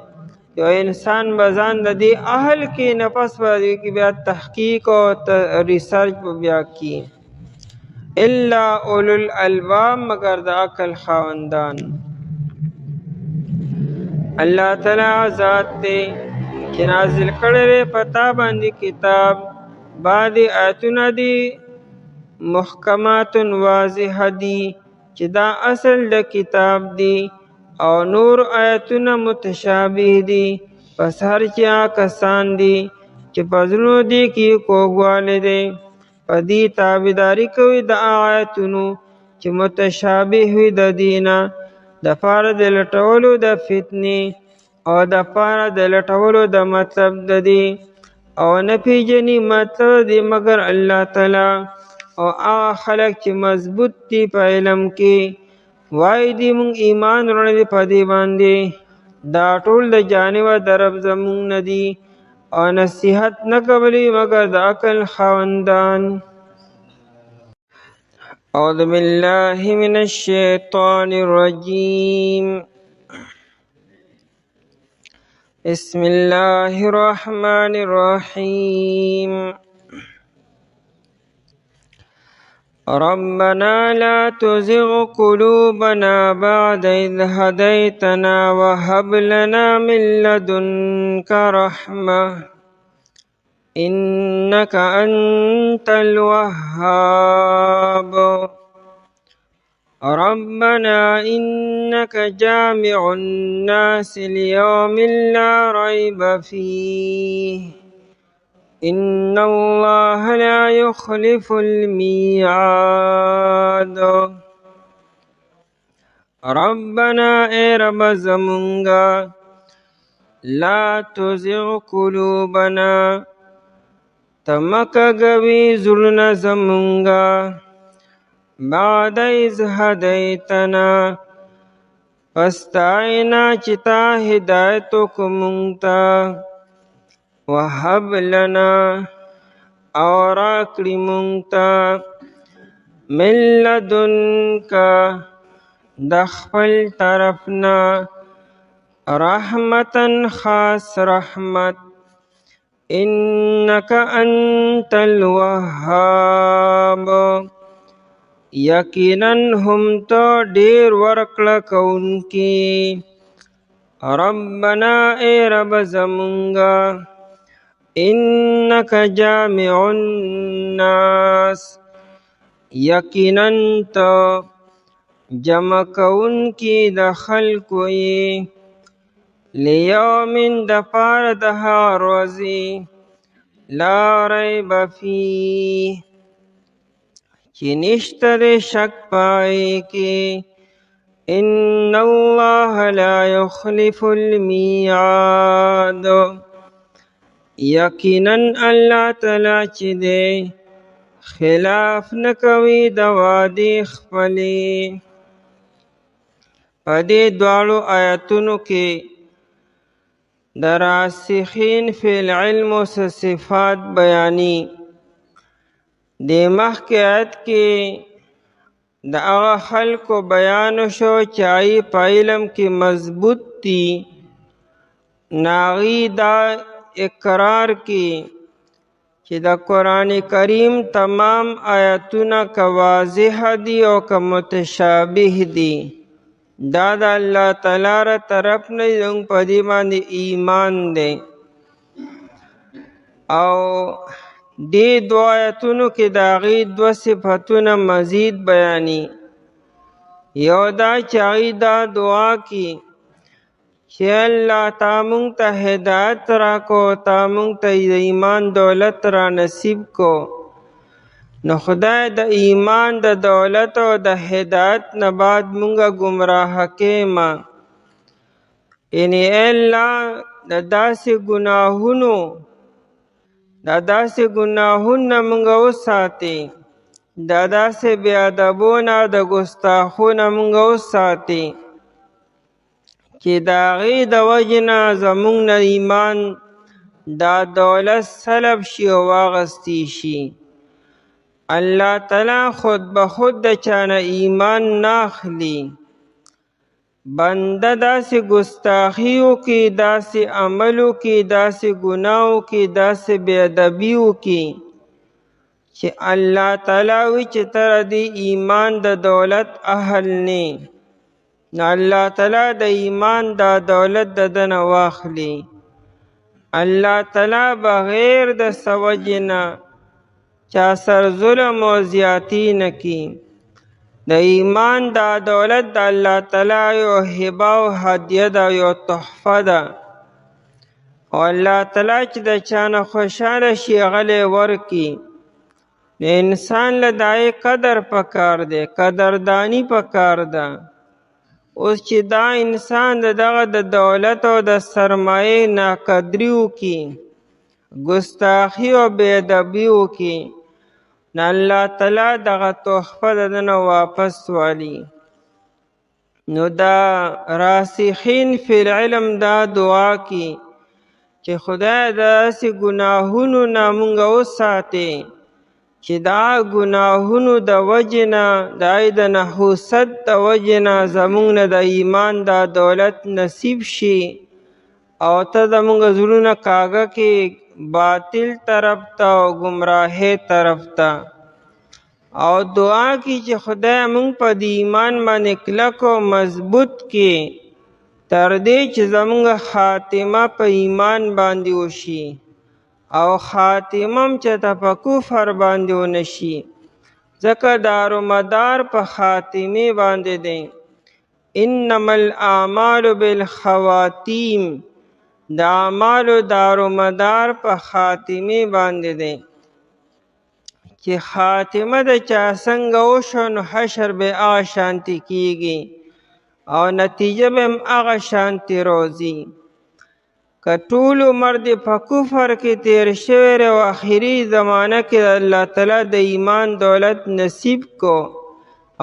یو انسان به ځان د دې اهل کې نفس به دې کې بیا تحقیق او ریسرچ به بیا کی. الا اولو الالباب، مگر د عقل خاوندان. الله تعالی ذات دی چې نازل کړی دی په تا باندې کتاب. بعضې آیتونه دي محکمات واضحه دي چې دا اصل د کتاب دی، او نور آیتونه متشابه دي. پس هر چا کسان دي چې په زړونو دې کې کوږوالی دی، په دې تابعداري کوي د آیتونو چې متشابه وي د دینه، دپاره د لټولو د فتنې او دپاره د لټولو د مطلب د دې، او نه پیژني مطلب دی مگر الله تعالی. او هغه خلک چې مضبوط دي په علم کې وایي دي مونږ ایمان وروړی دی په دې باندې، دا ټول د جانبه د رب زمونږ نه دي، او نصیحت نه کولی مگر د عقل خاوندان. اعوذ بالله من الشیطان الرجیم. بسم الله الرحمن الرحیم. ربنا لا تزغ قلوبنا بعد إذ هديتنا وهب لنا من لدنك رحمة إنك أنت الوهاب. ربنا إنك جامع الناس ليوم لا ريب فيه إن الله لا يخلف الميعاد. ربنا اے رب زمونگا لا تزغ قلوبنا تمکا گوی زلنا زمونگا بعد اذ هدیتنا پستائنا چتا ہدایتو کمونگتا وهب لنا اور اکڑی مونگتا من لدنکا دخپل طرفنا رحمتا خاص رحمت انکا انت الوهاب یقینا ہم تو دیر ورکڑا کونکی. ربنا اے رب زمونگا انک جامع الناس یقینا تو جمع کون کی د خلقو یې لیوم دپار دها روزی لا ریب فیه چی نشته د شک پای کی ان الله لا یخلف المیعاد یقینا الله تعالی چې دی خلاف نکوي د وعدې خپلې. په دې دواړو آیتونو کې د راسخین فی العلم صفات بیانی. د مخکې آیت کې د هغه خلکو بیان شو چې هغوی په علم کې مضبوط دي، هغوی دا اقرار کی چې د قرآن کریم تمام آیتونه که واضح دي او که متشابه دي، دا د الله تعالی را طرف نه زموږ په دې باندې ایمان دی. او دې دو آیتونو کې د هغې دوه صفتونه مزید بیاني. یو دا چې هغوی دا دعا کی چې الله تا مونږ ته هدایت راکو، تا مونږ ته د ایمان دولت را نصیب کو. نو خدای د ایمان د دولت او د هدایت نه بعد مونږه گمراه کېما. یعنی الله د داسې ګناهونو مونږه وساتي، د داسې بې ادبونه د ګستاخونه مونږه وساتي چې د هغې د وجې نه زمونږ نه ایمان دا دولت سلب شي او واخیستی شي. الله تعالی خود به خود د چا نه ایمان نه اخلي. بنده داسې ګستاخي وکړي، داسې عمل وکړي، داسې ګناه وکړي، داسې بې ادبي وکړي چې الله تعالی وایي چې ته د ایمان د دولت اهل نه، نو الله تعالی د ایمان دا دولت د ده نه واخلي. الله تعالی بغیر د څه وجې نه چا سر ظلم او زیاتی نه کي. د ایمان دا دولت د الله تعالی یو هبه او هدیه ده، یو تحفه ده. او الله تعالی چې د چا نه خوشحاله شي هغه ورکي. د انسان له د هغې قدر پکار دی، قدرداني پکار ده. اوس چې دا انسان دغه د دولت او د سرمایې ناقدري وکړي، ګستاخي او بې ادبي وکړي، نو الله تعالی دغه تحفه د ده نه واپس والي. نو دا راسخین فی العلم دا دعا کی چې خدای داسې ګناهونو نه مونږ وساتې چې دا ګناهونو د وجې نه، د هغې د نحوست د وجې نه زمونږ نه د ایمان دا دولت نصیب شي او ته زمونږ زړونه کاږه کې باطل طرف ته او ګمراهۍ طرف ته. او دعا کی چې خدای مونږ په د ایمان باندې کلک او مضبوط کې تر دې چې زمونږ خاتمه په ایمان باندې وشي او خاتمه هم چې ته په کفر باندې ونشي، ځکه دارومدار په خاتمې باندې دی. انما الاعمال بالخواتیم، د اعمالو دارومدار په خاتمې باندې دی. چې خاتمه د چا څنګه وشو نو حشر به هغه شانتي کیږي او نتیجه به هم هغه شانتي روځي. که ټول عمر دې په کفر کې تیر شوی او آخري زمانه کې الله تعالی د ایمان دولت نصیب کو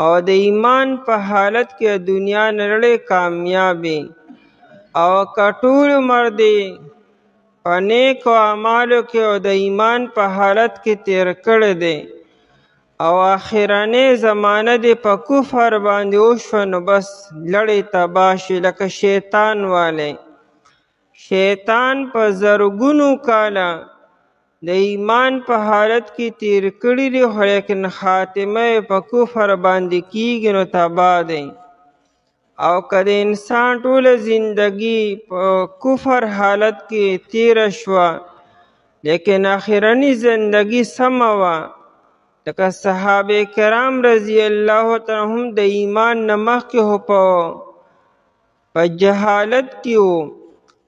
او د ایمان په حالت کې دنیا نړۍ کامیابی، او که ټول عمر دې په نیکو اعمالو کې او د ایمان په حالت کې تیر کړی دی او آخرنۍ زمانه دې په کفر باندې وشوه نو بس لړۍ تباه شي. لکه شیطان والی، شیطان په زرګونو کاله د ایمان په حالت کې تیر کړي دي خو لیکن خاتمه په کفر باندې کیږي نو تباه دی. او که د انسان ټوله زندگی په کفر حالت کې تیر شوه لیکن آخرنی زندگی سمه وه، لکه صحابه کرام رضی الله تعالی عنهم د ایمان نه مخکې خو په جهالت کې وو،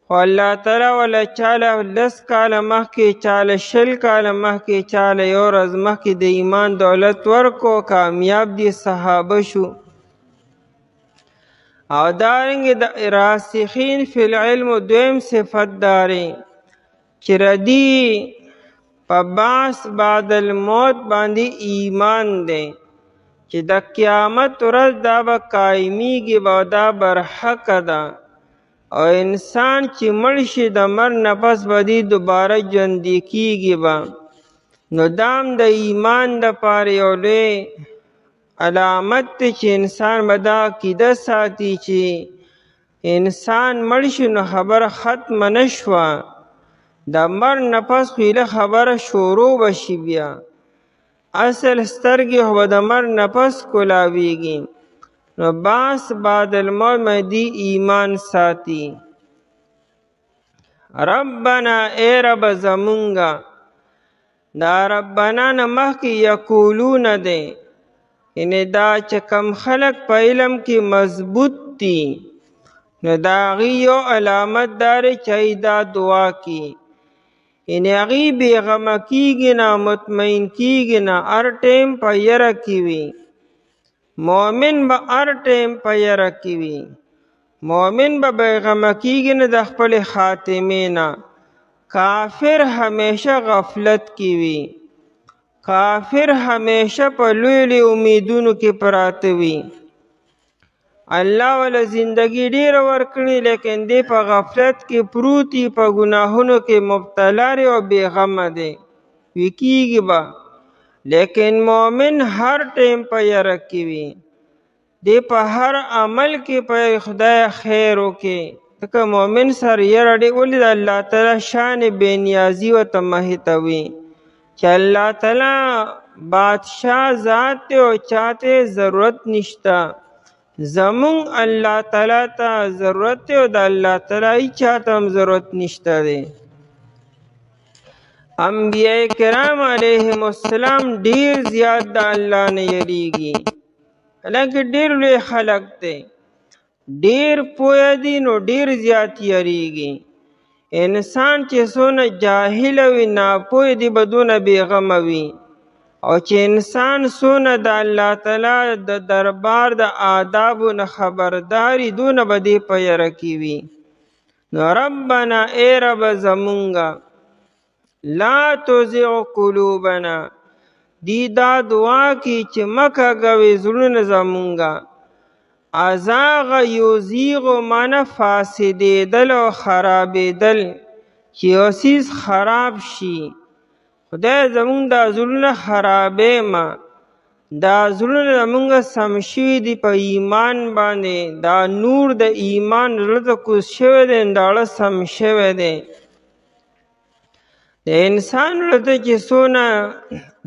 خو الله تعالی ولا چاله 10 کاله مخکې، چاله 20 کاله مخکې، چاله 1 ورځ مخکې د ایمان دولت ورکو، کامیاب دي صحابه شو. او دارنګه د راسخین فی العلم دویم صفت داري چې ردی په بعث بعد الموت باندې ایمان دی چې د قیامت ورځ دا به قایمیږي او دا برحق ده او انسان چې مړ شي د مر نه پس به دی دوباره ژوندی کیږي به. نو دام د ایمان دپاره یو لوی علامت دی چې انسان به دا عقیده ساتي چې انسان مړ شي نو خبره ختمه نه شوه، د مړ نه پس خو ایله خبره شروع به شي بیا. اصل سترګې خو به د مړ نه پس کولاویږي. نو باس بعد الموت مدی ایمان ساتي. ربنا اے رب زمونگا، دا ربنا نه مخکې یقولون دی، یعنی دا چې کم خلق په علم کې مضبوط دي نو د هغې یو علامت دا دی چې دا دعا کی، یعنی هغې بېغمه کېږي نه، مطمئن کېږي نه، هر ټیم په یره کې وي. مؤمن به هر ټیم په یره کې وي، مؤمن به بېغمه کېږي نه د خپلې خاتمې نه. کافر همیشه غفلت کې وي، کافر همیشه په لوی لوی امیدونو کې پراته وي. الله وله زندگی ډیره ورکړي لیکن دی په غفلت کې پروت وي، په ګناهونو کې مبتلا دی او بېغمه دی، وي کېږي به. لیکن مؤمن هر ټیم په یره کې وي، دی په هر عمل کې په خدای خیر وکړي. ځکه مؤمن سره یره ډېر ولې د الله تعالی شان بېنیازي ورته مهیتوي چې الله تعالی بادشاه ذات دی او چاته ضرورت نشته. زمون الله تعالی ته ضرورت دی او د الله تعالی هیچاته هم ضرورت نشته دی. انبیاء کرام علیهم السلام ډیر زیات د الله نه یریږي، حالانکه ډیر لوی خلق دی، ډیر پوه دي نو ډیر زیات یریږي. انسان چې څونه جاهل وي ناپوه دی به دونه بېغمه وي، او چې انسان څونه د الله تعالی د دربار د آدابو نه خبرداري دونه به دی په یره کې وي. نو ربنا ای رب زمونږه لا تزغ قلوبنا، دی دا دعا کی چې مه کږوې زړونه زمونږه. ازاغ یزیغ معنی فاسدېدل او خرابېدل، چې یو څیز خراب شي. خدای زمونږ دا زړونه خرابې ما، دا زړونه زمونږ سم شوي دي په ایمان باندې، دا نور د ایمان زړه ته کوز شوی دی، داړه سم شوی دی. د انسان زړه ته چې څونه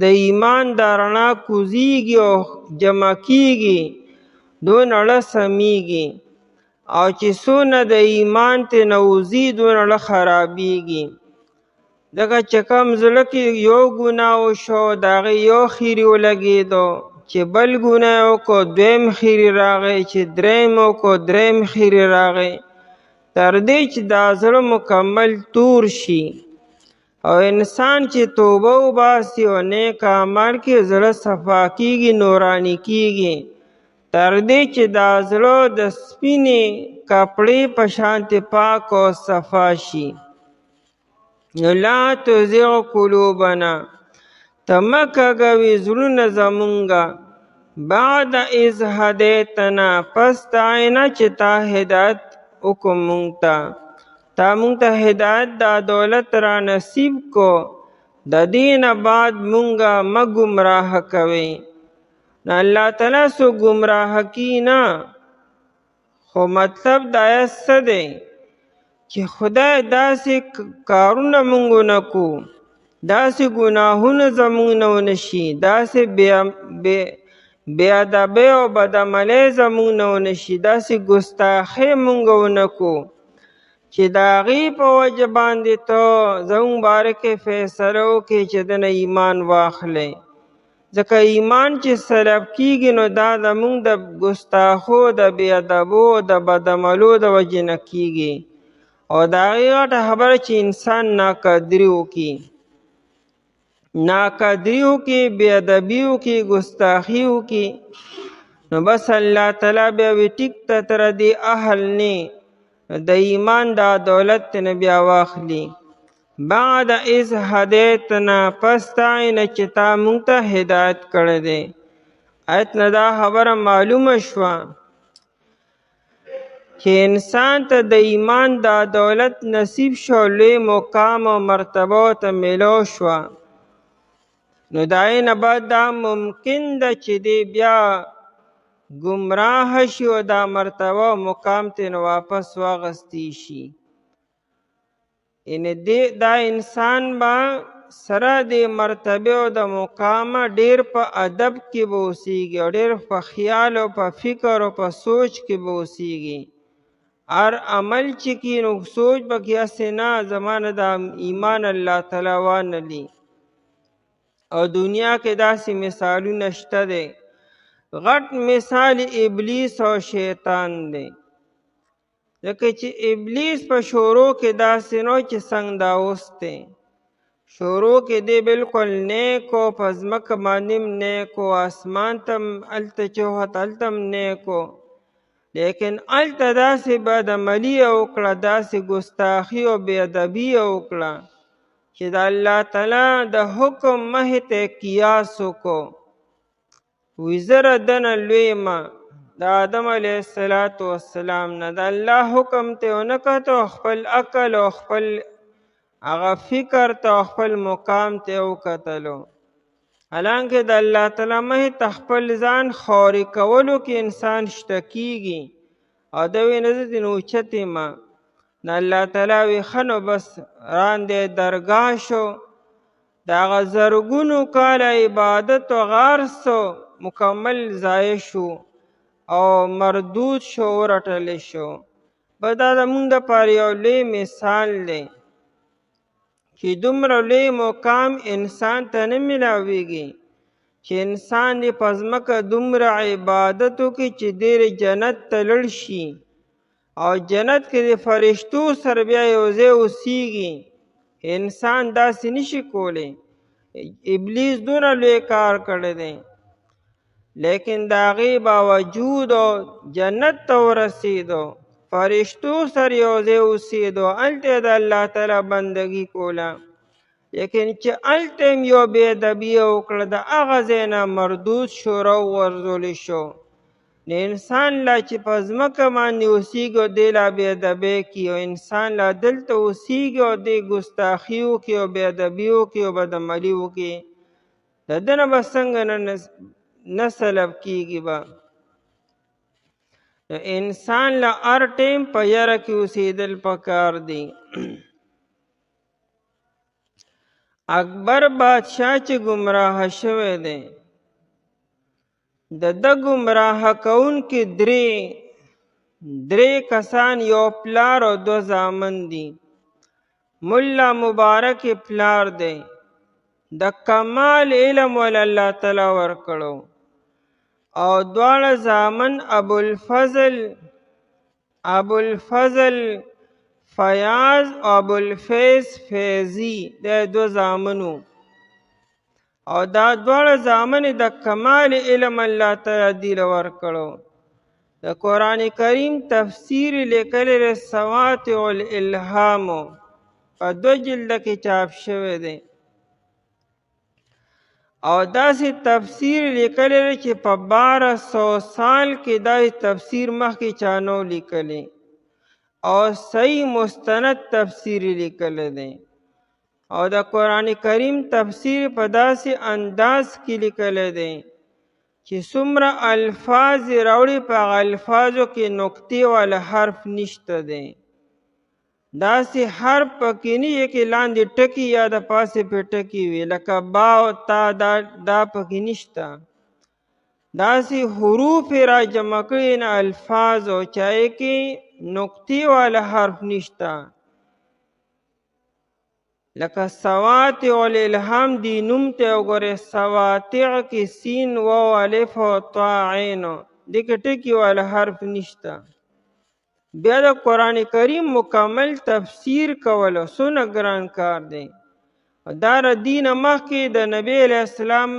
د ایمان دا رڼا کوزیږي او جمع کیږي دون اړه سمیږي، او چې څونه د ایمان ترې وځي دون اړه خرابیږي. ځکه چې کوم زړه کې یو ګناه وشو د هغې یو خیري ولګېدو، چې بل ګناه یې وکړو دویم خیري راغی، چې دریم وکړو دریم خیري راغی، تر دې چې دا زړه مکمل تور شي. او انسان چې توبه وباسي او نیک عمل کې زړه صفا کېږي، نوراني کېږي، تر دې چې دا زړه د سپینې کپړې په شانتې پاک او صفا شي. نو لا تزغ قلوبنا، ته مه کږوې زړونه زمونږه، بعد اذ هدیتنا، پس د عینه چې تا هدایت وکړو مونږ ته، تا مونږ ته هدایت دا دولت را نصیب کو، د دې نه بعد مونږه مه ګمراه کوې. نو الله تعالی سو ګمراه کی نه، خو مطلب دا آیت څه دی چې خدای داسې کارونه مونږ ونه کو، داسې ګناهونه زمونږ نه ونه شي، داسې بې ادبۍ او بدعملۍ زمونږ نه ونه شي، داسې ګستاخۍ مونږ ونه کو چې د هغې په وجه باندې ته زمونږ باره کې فیصله وکړې چې دنه ایمان واخلئ. ځکه ایمان چې سلب کېږي نو دا زمونږ د ګستاخو، د بې ادبو، د بدعملو د وجې نه کېږي، او د هغې غټه خبره چې انسان ناقدري وکړي، ناقدري وکړي، بې ادبي وکړي، ګستاخي وکړي، نو بس الله تعالی بیا وي ټیک ته تر دې اهل نه د ایمان دا دولت نه بیا واخلي. بعد اذ هدیتنا، پس تا نه چې تا مونږ ته هدایت کړی دی. آیت نه دا خبره معلومه شوه چې انسان ته د ایمان دا دولت نصیب شو، لوی مقام او مرتبه ورته میلاو شوه، نو دای نه بعد دا ممکن ده چې دی بیا گمراه شي او دا مرتبه او مقام ته نه واپس واغستی شي. یعنی دا انسان با سره د مرتبه او د مقام ډیر په ادب کې به اوسیږي او ډیر په خیال او په فکر او په سوچ کې به اوسیږي. هر عمل چې کی نو سوچ به کې هسې نه زمانه د ایمان الله تعالی وانلی. او دنیا کې داسې مثالونه شته دی. غټ مثال ابلیس او شیطان دی. ځکه چې ابلیس په شروع کې داسې نو چې څنګه دا اوس دی. شروع کې دی بالکل نیک او په ځمکه باندې هم نیک او اسمان ته هم هلته چې وخت هلته هم نیک و. لیکن هلته داسې بدعملي وکړه، داسې ګستاخي او بېادبي وکړه چې د الله تعالی د حکم مخې ته قیاس وکړو. وی زه ردنه لوی یم د آدم علیه السلام نه، د الله حکم ته ونه کتو، خپل عقل او خپل هغه فکر ته خپل مقام ته وکتلو. حالانکه د الله تعالی مخې ته خپل ځان خوري کولو کې انسان شته کیږي او د وی نه زه ځینې اوچت یم. د الله تعالی وی ښه نو بس راندې درګاه شو، د هغه زرګونو کاله عبادت او غارسو مکمل ضایع شو او مردود شو، ورټلی شو. بس دا زمونږ دپاره یو لوی مثال دی چې دومره لوی مقام انسان ته نه میلاویږي چې انسان دې په ځمکه دومره عبادت وکړي چې ډېر جنت ته لړ شي او جنت کې د فرشتو سره بیا یو ځای اوسیږي. انسان داسې نشي کولی. ابلیس دونه لوی کار کړی دی، لیکن د هغې باوجود جنت ته ورسېدو، فرشتو سره یو ځای اوسېدو، هلته د الله تعالی بندګي کوله. لیکن چې هلته هم یو بېادبي وکړه، د هغه ځای نه مردود شو، راوغورځولی شو. نو انسان لا چې په ځمکه باندې اوسېږي او دی لا بېادبۍ کوي، او انسان لا دلته اوسېږي او دی ګستاخي وکړي او بېادبي وکړي او بدعملي وکړي، د ده نه به څنګه نه سلب کېږي به. انسان له هر ټیم په یره کې اوسېدل پکار دی. اکبر بادشاه چې ګمراه شوی دی، د ده ګمراه کوونکي درې کسان، یو پلار او دو زامن دي. ملا مبارک پلار دی، د کمال علم ول الله تعالی ورکړو، او دواړه زامن ابوالفضل فیاض او ابوالفیض فیضی د دو زامنو، او دا دواړه زامن د کمال علم الله تعالی دی ورکړو. د قرآن کریم تفسیر لیکلی دی سواطع الالهام، په 2 جلده کې چاپ شوی دی. او داسې تفسیر لیکلی دی چې په 1200 سال کې داسې تفسیر مخکې چا نو لیکلی، او صحیح مستند تفسیر لیکلی دی. او د قرآن کریم تفسیر په داسې انداز کې لیکلی دی چې څومره الفاظ راوړي، په هغه الفاظو کې نقطې والا حرف نشته دی. داسې حرف پکې نه وي چې لاندې ټکي یا د پاسې پې ټکي وي، لکه با او تا، دا پکې نشته. داسې حروف یې را جمع کړي نه الفاظ او چې هغې کې نقطې والا حرف نشته. لکه سواطع الالهام دی نوم ته وګورئ، سواطع کې سین واو الف او طا عین، دې کې ټکي والا حرف نشته. بیا د قرآن کریم مکمل تفسیر کولو څونه ګران کار دی. دا د دین مخکې د نبی علیه السلام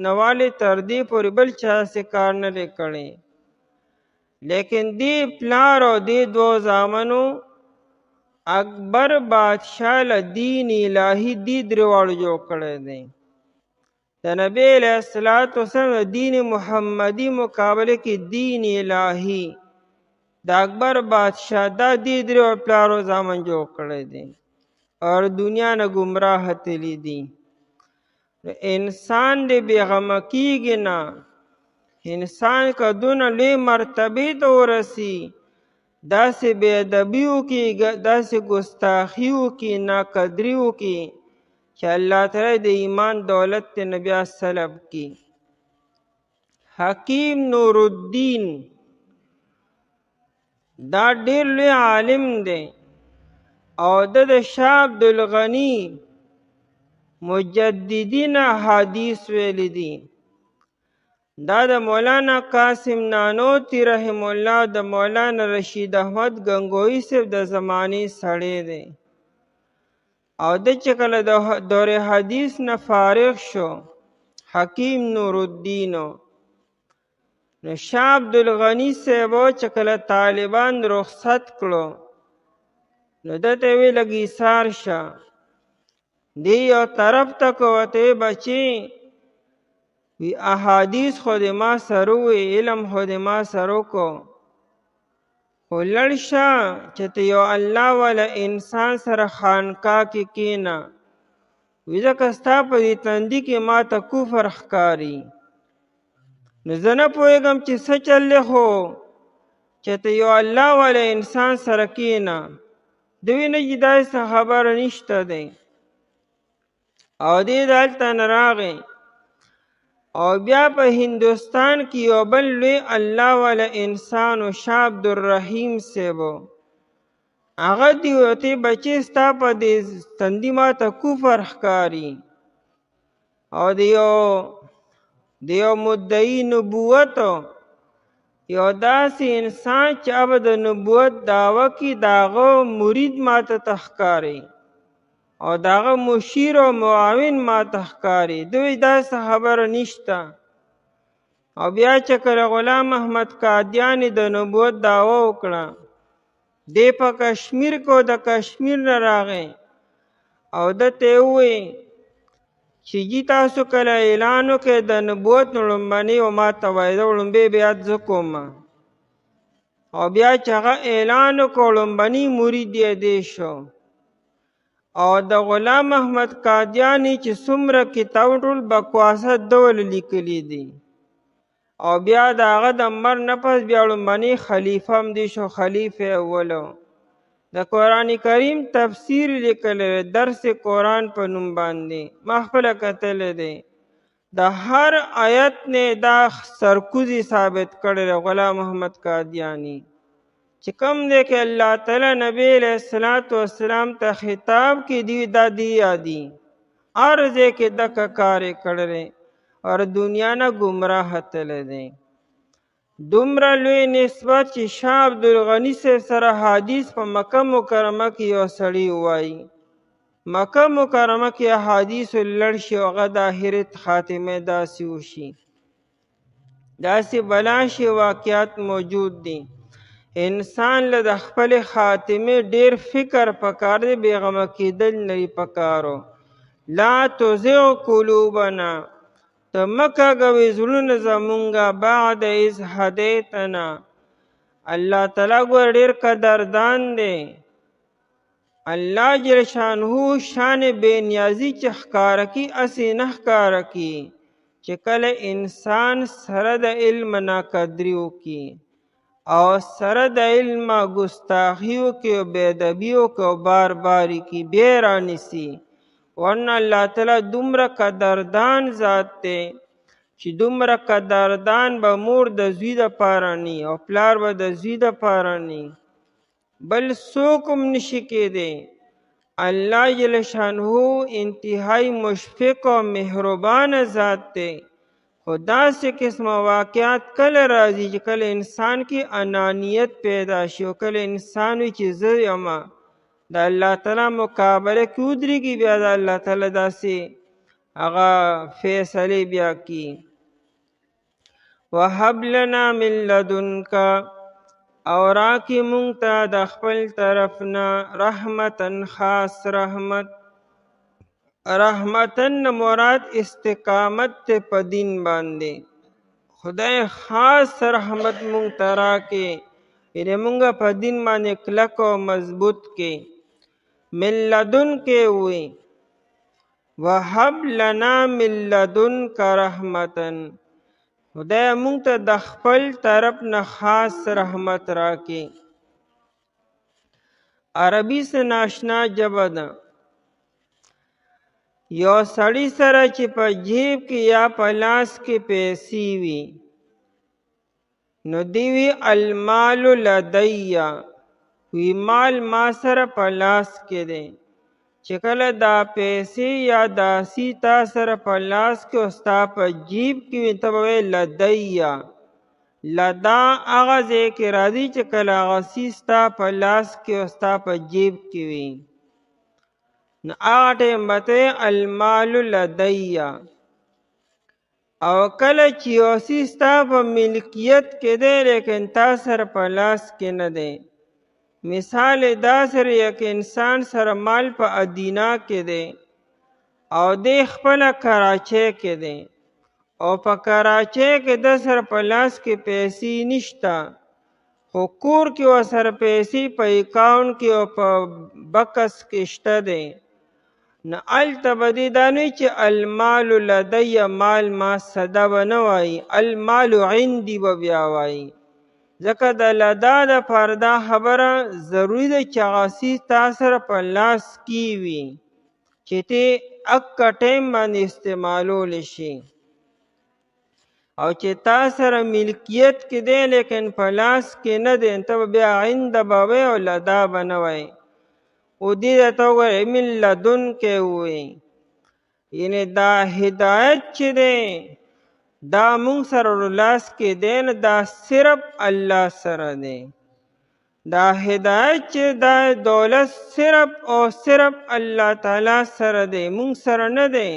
نوالې تر دې پورې بل چا هسې کار نه دی کړی. لیکن دې پلار او دې 2 زامنو اکبر بادشاہ له دین الهی دی درواړو جوړ کړی دی. د نبی علیه السلام د دین محمدي مقابله کې دین الهی د اکبر بادشاہ دا دی درې پلارو زامن جوړ کړی دی، اور دنیا نه ګمراه تللی دی. انسان دې بېغمه کیږي نه. انسان که دونه لوی مرتبې ته ورسي داسې بې ادبي وکړي، داسې ګستاخي وکړي، ناقدري وکړي چې الله تعالی د ایمان دولت ترې نه بیا سلب کړي. حکیم نور الدین دا ډېر لوی عالم دی او د شاه عبدالغني مجددین احادیث ویلی دي. دا د مولانا قاسم نانوتي رحم الله د مولانا رشید احمد گنگوهی صاحب د زمانې سړی دی او د چې کله د دور حدیث نه فارغ شو حکیم نور الدین نو شاه عبدالغني صاحب چې کله طالبان رخصت کړو نو دته وی لګي سار شه دی یو طرف ته کوته بچي وی احادیث خود ما سره وی علم خود ما سره کو ولړ شه چې ته یو الله والا انسان سره خانقاه کې کینا وی ځکه ستا په دې تندي کې ما ته کفر ښکاري نو زه نه پوهېږم چې څه چل خو چې ته یو الله والا انسان سره کینا دوی نه چې داسې خبره نشته دی او دې دلته نه راغی او بیا په هندوستان کې یو بل لوی الله والا انسان و شاه عبدالرحیم صاحب هغه دی وتی بچی ستا په دې تندي ما ته کفر ښکاري او د یو مدعي نبوت یو داسې انسان چې اب د نبوت دعوه کې د هغه مرید ما ته ښکاري او داغه مشیر او معاون ما ته ښکاري دوی داسې خبره نشته او بیا چې کله غلام محمد قادیاني د نبوت دعوه وکړه دی په کشمیر کو د کشمیر نه راغی او دته وی چې جی تاسو کله اعلان وکړئ د نبوت لومبني او ما ته وایي زه لومبې بیعت زه کوم او بیا چې هغه اعلان وکړ لومبني مرید یې دی شو او د غلام محمد قادیانی چې څومره کتاب ټول بکواسه ډول لیکلی دي او بیا د هغه د مر نه پس بیا لومبني خلیفه هم دی شو خلیفه اولو د قرآن کریم تفسیر لیکلی درس قرآن په نوم باندې ما خپله کتلی دی د هر آیت نه دا سرکوزی ثابت کړی غلام محمد قادیانی چې کوم دی کې الله تعالی نبی علیہ الصلوۃ والسلام ته خطاب کې دی دا دی یادی ارزه کې دک کارې کړل اور دنیا نه گمراه تل دی دومره لوی نسبت چې شاه عبدالغني سره حدیث په مکه مکرمه کې یو سړی وایي مکه مکرمه کې حدیث لړ شي او هغه د آخرت خاتمه داسې وشي داسې بلا شي واقعات موجود دي انسان له د خپل خاتمه ډیر فکر پکار دی بیغمه کېدل نه پکارو لا تزغ قلوبنا ته مکه کوي زړونه زمونږه بعد از هدیتنا الله تعالی ګور ډیر قدردان دی الله جل شانه شان بے نیازی چې ښکاره کی اسی نه ښکاره کی چې کله انسان سره د علم ناقدری وکي او سره د علم ګستاخی وکي او بې ادبي وکي او بار باری کی بیا رانیسي ورنه الله تعالی دومره قدردان ذات دی چې دومره قدردان به مور د زوی دپاره نی او پلار به د زوی دپاره نی بل څوک هم نشي کېدی الله جل شانه انتهایی مشفق او مهربان ذات دی خو داسې قسمه واقعات کله راځي چې کله انسان کې انانیت پیدا شي او کله انسان وي چې زه یم د الله تعالی مقابله کې ودرېږي بیا د الله تعالی داسې هغه فیصلې بیا کی وهب لنا من لدنک او راکی مونږ ته د خپل طرف نه رحمتن خاص رحمتن مراد استقامت ته په دین باندې خدای خاص رحمت مونږ ته راکې یعنې مونږ په دین باندې کلک او مضبوط کې من لدن کې وي وهب لنا من لدنک رحمتا، خدای مونږ ته د خپل طرف نه خاص رحمت راکې. عربي څه ناشنا ژبه ده. یو سړی سره چې په جیب کې یا په لاس کې پیسې وي، نو دی وی المال لدی، وی مال ما سره په لاس کې دی. چې کله دا پیسې یا دا سی تا سره په لاس کې او ستا په جیب کې وي، ته به وایې لدی. لدا هغه ځای کې راځي چې کله هغه سی ستا په لاس کې او ستا په جیب کې وي، نو هغه ټایم به ته المال لدی. او کله چې یو څیز ستا په ملکیت کې دی لیکن تا سره په لاس کې نه دی، مثال دا سره یک انسان سره مال په ادینا کې دی او دی خپله کراچۍ کې دی او په کراچۍ کې د سره په لاس کې پیسې نشته، خو کور کې ورسره پیسې په اکاونټ کې او په بکس کې شته دی، نو هلته به دې دا نه وي چې المال لدی، مال ما صده به نه وایي، المال عندي به بیا وایي. ځکه د لدا دپاره دا خبره ضروري ده چې هغه څیز تا سره په لاس کې وي چې ته اکه ټایم باندې استعمالولی شي. او چې تا سره ملکیت کې دی لیکن په لاس کې نه دی، ته به بیا عنده به وایې او لدا به نه وایې. او دې ته وګورئ من لدنکې ووایي، یعنې دا هدایت چې دی دا مونږ سره لاس کې دی نه، دا صرف الله سره دی. دا هدایت چې دا دولت صرف او صرف الله تعالی سره دی، مونږ سره نه دی.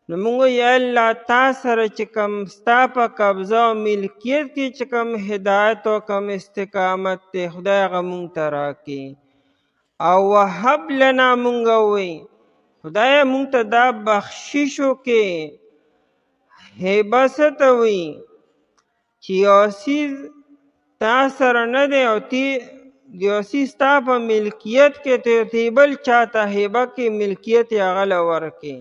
نو مونږ یا الله تا سره چې کوم ستا په قبضه او ملکیت کې چې کوم هدایت او کوم استقامت دی، خدای هغه مونږ ته راکړي. او وهب لنا مونږ وی خدای مونږ ته دا بخشش وکړي. هبه څه ته وي چې یو څیز تا سره نه دی او یو څیز ستا په ملکیت کې ته بل چاته هبه کې ملکیت یې هغه له ورکړي.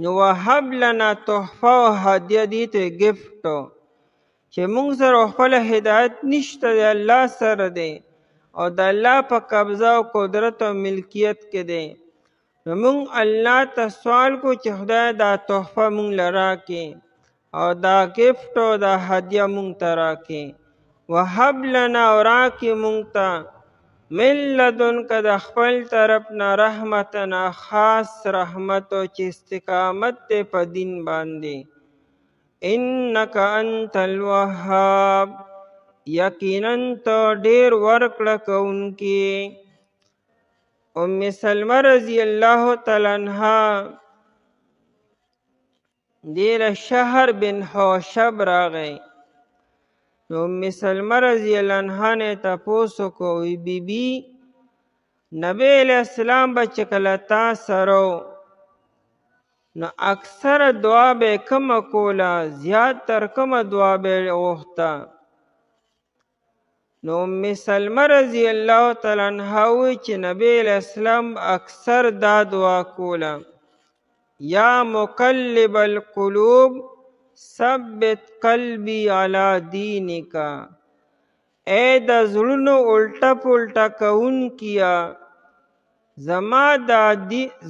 نو وهب لنا تحفه او هدیه دې ته ګفټ، چې مونږ سره خپله هدایت نشته دی، الله سره دی او د الله په قبضه او قدرت او ملکیت کې دی. نو مونږ الله ته سوال کو چې خدای دا تحفه مونږ له راکړي او دا ګفټ او دا هدیه مونږ ته راکړي. وهب لنا او راکړي مونږ ته من لدنک د خپل طرف نه رحمتنا خاص رحمت او چې استقامت دی په دین باندې. انک انت الوهاب، یقینا ته ډیر ورکړه کوونکی. ام سلمه رضی الله تعالی عنها دې له شهر بن حوشب راغی. نو ام سلمه رضی الله عنها نه تپوس وکړو، وی بیبي نبی علیہ السلام به چې کله تا سره نو اکثر دعا به کومه کوله، زیات تر کومه دعا به غوښته؟ نو ام سلمه رضی الله تعالی عنها وی چې نبی علیہ السلام اکثر دا دعا کوله، یا مقلب القلوب ثبت قلبی علی دینک، اے د زړونو الټه پلټه کوونکیه زما دا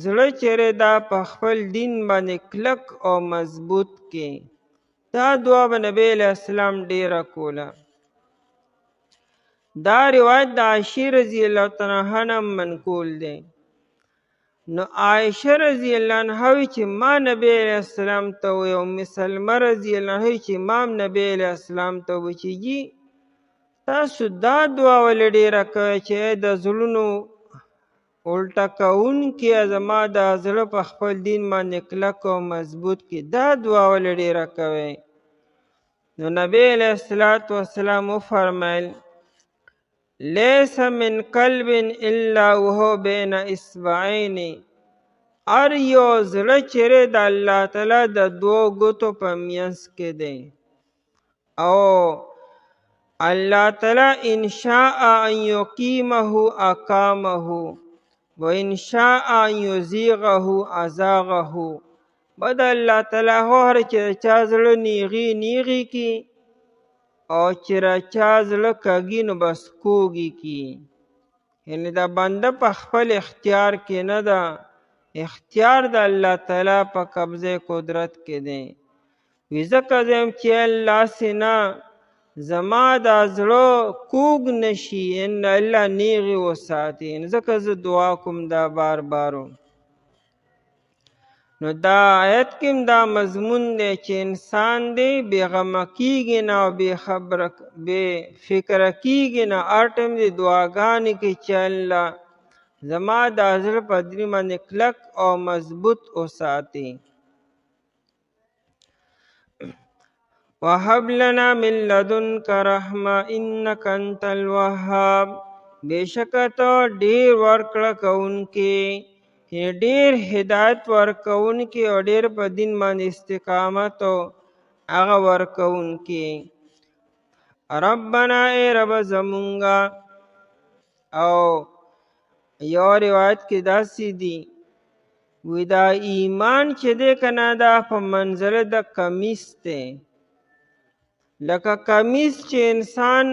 زړه چیرې دا په خپل دین باندې کلک او مضبوط کې. دا دعا به نبی علیہ السلام ډیره کوله. دا روایت د عائشې رضی الله تعالی عنها نه منقول دی. نو عائشه رضی الله عنها وی چې ما نبی علیہ السلام ته وی، ام سلمه رضی الله عنها چې امام نبی علیہ السلام ته وی چې جی تاسو دا دعا ولې ډیره کوئ چې د زړونو الټه کوونکي زما د زړه په خپل دین باندې کلک او مضبوط کې، دا دعا ولې ډیره کوئ؟ نو نبی علیہ الصلوۃ والسلام وفرمایل لیس من قلب الا وهو بین اصبعین، هر یو زړه چیرې د الله تعالی د دوو ګوتو په منځ کې دی او الله تعالی ان شاء ان یقیمه اقامه، وإن شاء أن يزيغه أزاغه. بد الله تعالی هر چې چا زړه نیغي کی او چې را چا زړه کږي نو بس کوږي کی. یعنی دا بنده په خپل اختیار کې نه ده، اختیار د الله تعالی په قبضه قدرت کې دی. وی ځکه زم چې الله سینا زما دا زړه کوږ نشي ان الله نیغي وساتي. ځکه زه دعا کوم دا بار بارو. نو دا آیت کې دا مضمون دی چې انسان دی بې غمه کیږي نه او بې فکره کیږي نه، هر ټایم دی دعاګانې کوي چې الله زما دا زړه په دین باندې کلک او مضبوط وساتي. وهب لنا من لدنک رحمه انک انت الوهاب. بېشکه ته ډېر ورکړه کوونکی، ډېر هدایت ورکوونکی او ډېر په دین باندې استقامت او هغه ورکوونکی. ربنا ای رب زمونږه. او یو روایت کې داسې دي وی دا ایمان چې دی که نه دا په منزله د کمیس دی. لکه کمیس چې انسان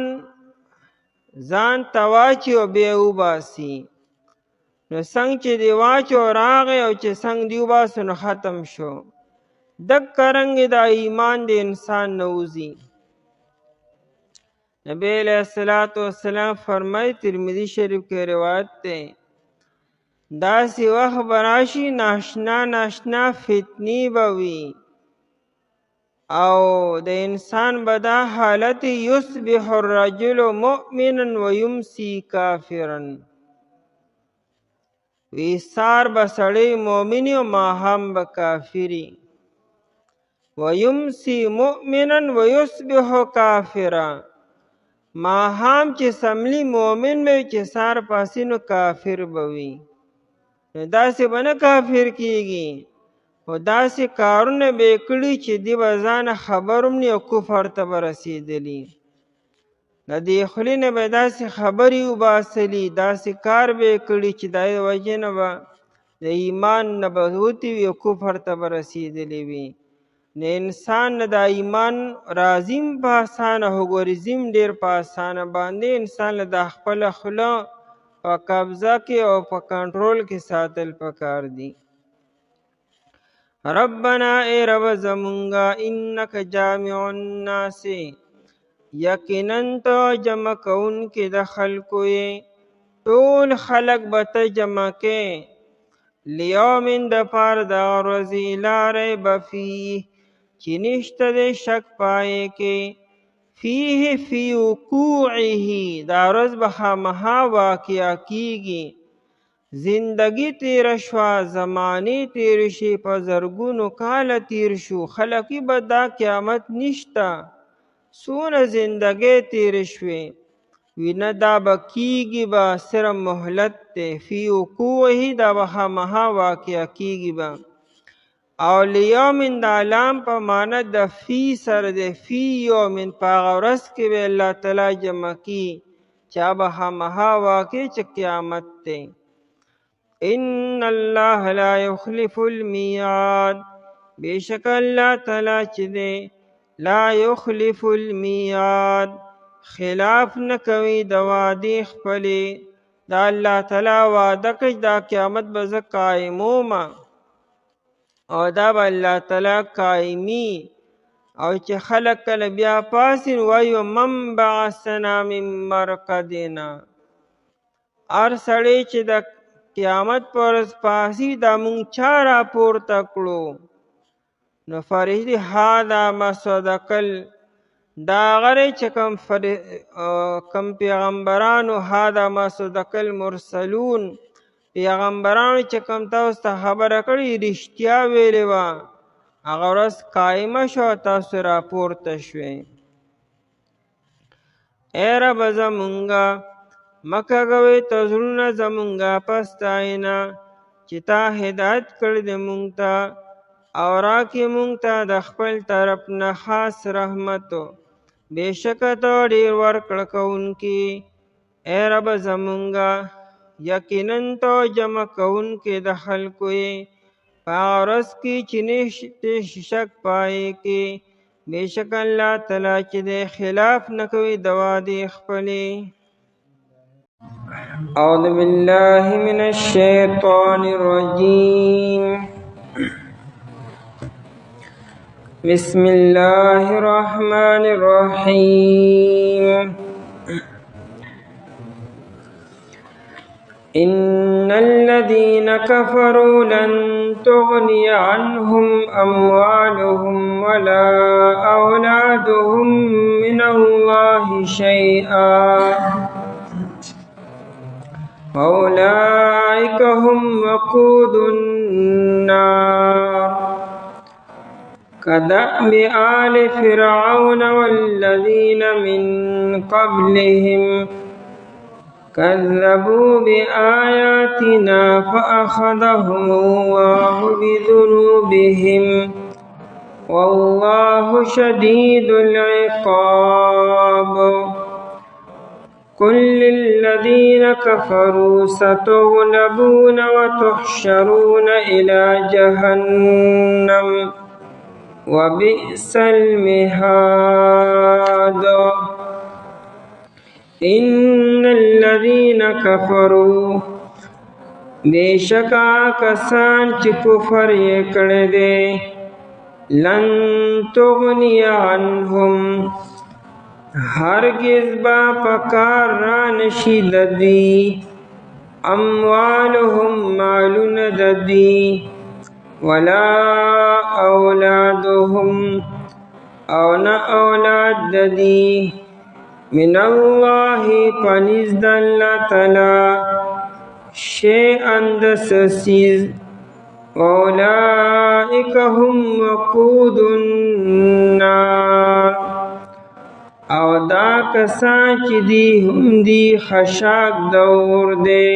ځان ته واچي او بیا وباسي، نو څنګه چې دی واچو راغی او چې څنګه دی وباسو نو ختم شو. دکه رنګې دا ایمان د انسان نه وځي. نبی علیہ الصلوۃ والسلام فرمایي، ترمذی شریف کې روایت دی، داسې وخت به راشي ناشنا فتنې به وي او د انسان به دا حالت یصبح الرجل مؤمنا ویمسی کافرا. وی سار به سړی مؤمنی او ماښام به کافري. ویمسی مؤمنا ویصبح کافرا. ماښام چې سملی مؤمن به وي چې سار پاسي نو کافر به وي. داسې به نه کافر کیږي، خو داسې کارونه به یې کړي چې دی به ځانه خبر هم نه او کفر ته به رسېدلي. د دې خولې نه به داسې خبرې وباسلي، داسې کار به یې کړي چې د هغې وجې نه به د ایمان نه به وتې وي او کفر ته به رسېدلی وي. د انسان نه د ایمان راځي په اسانه، خو ګورځي ډېر په اسانه باندې. انسان له د خپله خوله په قبضه کې او په کنټرول کې ساتل پکار دي. ربنا ای رب زمونږه انک جامع الناس، یقینا ته جمع کوونکې د خلکو یې، ټول خلک به ته جمع کې. لیوم د پاره د ورځې لا ریب فیه چې نشته دی شک پای کې. فیه فی وقوعه دا ورځ به خامخا واقعه کیږي. زندگی تیر شوه، زمانې تیر شي، په زرګونو کاله تیر شو، خلقی به دا قیامت نشته. څونه زندګۍ تیر شوې وي نه دا به کیږي به، صرف مهلت دی. فی وقوعه دا به خامخا واقعه کیږي به. او لیومن دا لام په معنی د فی سره دی. فی یومن په هغه ورځ کې به الله تعالی جمع کی چې به خامخا واقع چې قیامت دی. ان الله لا یخلف المیعاد. بېشک الله تعالی چې دی لا یخلف المیعاد، خلاف نه کوي د وعدې خپلې. دا الله تعالی وعده کوي دا قیامت به زه قایموم او دا به الله تعالی قایمي. او چې خلک کله بیا پاسي وایو من بعثنا من مرقدنا. هر سړی چې د قیامت پر ورځ پاسي دا مونږ چا راپورته کړو؟ نو فرشتي هذا ما صدقل، دا غره چې کم پیغمبرانو، هذا ما صدقل مرسلون، پیغمبرانو چې کم تاسو ته خبره کړې رښتیا ویلې وه، هغه ورځ قایمه شوه تاسو راپورته شوئ. ای رب زمونږه مه کږوئ ته زړونه زمونږه په ستاینه چې تا هدایت کړی دی مونږ ته، او راکې مونږ ته د خپل طرف نه خاص رحمتو. بېشکه ته ډېر ورکړه کوونکي. ای رب زمونږه یقینا ته جمع کوونکی د خلکو یې په هغه ورځ کې چې نشته شک پای کې بېشک الله تعالی چې دی خلاف نه کوي د وعدې خپلې. اعوذ بالله من الشیطان الرجیم بسم الله الرحمن الرحیم إن الذين كفروا لن تغني عنهم أموالهم ولا أولادهم من الله شيئا وأولئك هم وقود النار كدأب آل فرعون والذين من قبلهم كذبوا بآياتنا فأخذهم الله بذنوبهم والله شديد العقاب. قل للذين كفروا ستغلبون وتحشرون إلى جهنم وبئس المهاد. إن الذين كفروا بشکا کسان چې کفر یې کړی دی لن تغنی عنهم هرگز با پکار را نشي د دوی اموالهم مالونه د دوی ولا اولادهم او نه اولاد د دوی من الله پنیز د الله تعالی شیئا د سسیز اولئک هم وقود النار او دا کسان چې دی هم دی خشاک د اور دی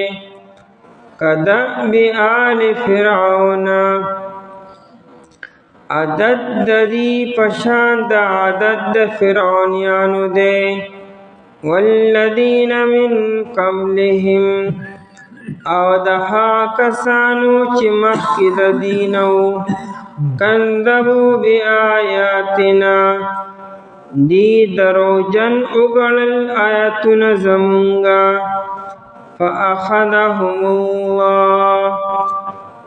کدأب آل فرعون عدد د دی پشان د عدد د فرعونیانو دی والذین من قبلهم او د هغه کسانو چې مخکې د دینو کذبوا بآیاتنا دی دروجن اگړل آیاتونه زمونږه فأخذهم الله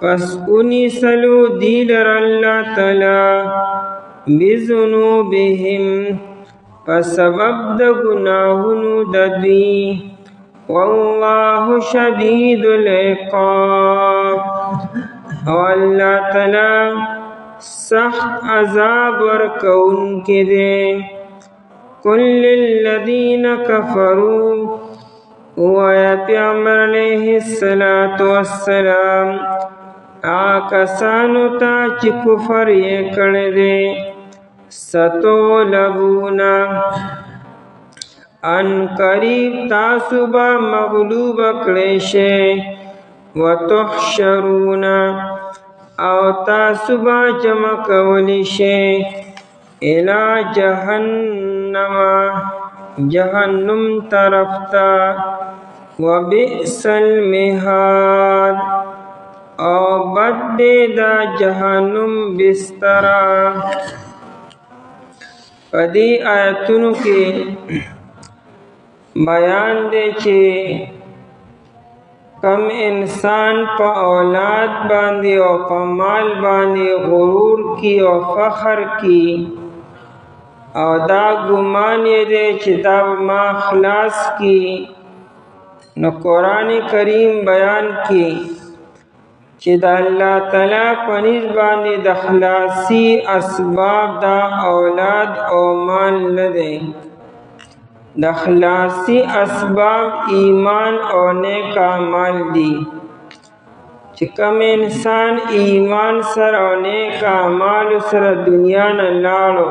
پس انیسلو دی لر اللہ تعالی بذنوبهم پس سبب د گناہونو د دوی واللہ شدید العقاب او اللہ تعالی سخت عذاب ورکون کے دے قل للذین کفروا ویا پیغمبر علیہ السلام آکسانو تا چی کفر یہ کردے ستغلبونا ان قریب تاسو با مغلوب کړئ وتحشرونا او تاسو با جمع کولی شئ الى جهنم جهنم طرف تا وبئس المهاد او بد دے دا جہنم بسترا. پدی آیتونو کے بیان دے چھے کم انسان پا اولاد باندی او پا مال باندی غرور کی او فخر کی او دا گمان یہ دے چھے دا ما خلاص کی نو قرآن کریم بیان کی چې د الله تعالی پنځ باندې د خلاصي اسباب دا اولاد او مال نه دی. د خلاصي اسباب ایمان او نیک اعمال دي. چې کوم انسان ایمان سره او نیک اعمال سره دنیا نه لاړو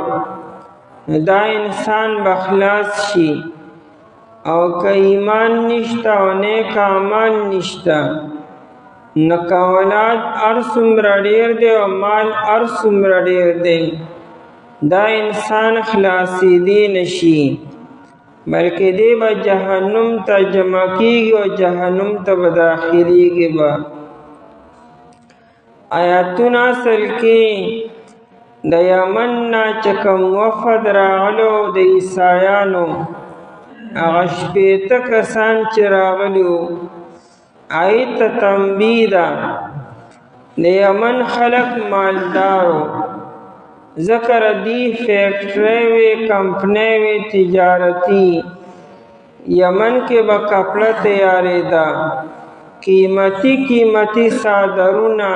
دا انسان بخلاص شي او که ایمان نشته او نیک اعمال نشته نکا اولاد ارسمر ډیر دی او مال ارسمر ډیر دی دا انسان خلاصی دی نشي. بلکې دی به جهنم ته جمع کیږي او جهنم ته به داخلیږي به. آیاتونه اصل کې د یمن نه چې کوم وفد راغلو د عیسایانو هغه شپېته کسان چې راغلي وو هغې ته تنبیه ده. د یمن خلک مالدارو ځکه ردی فیکټرۍ وې کمپنۍ وې تجارتي. یمن کې به کپړه تیارېده، قیمتي صادرونه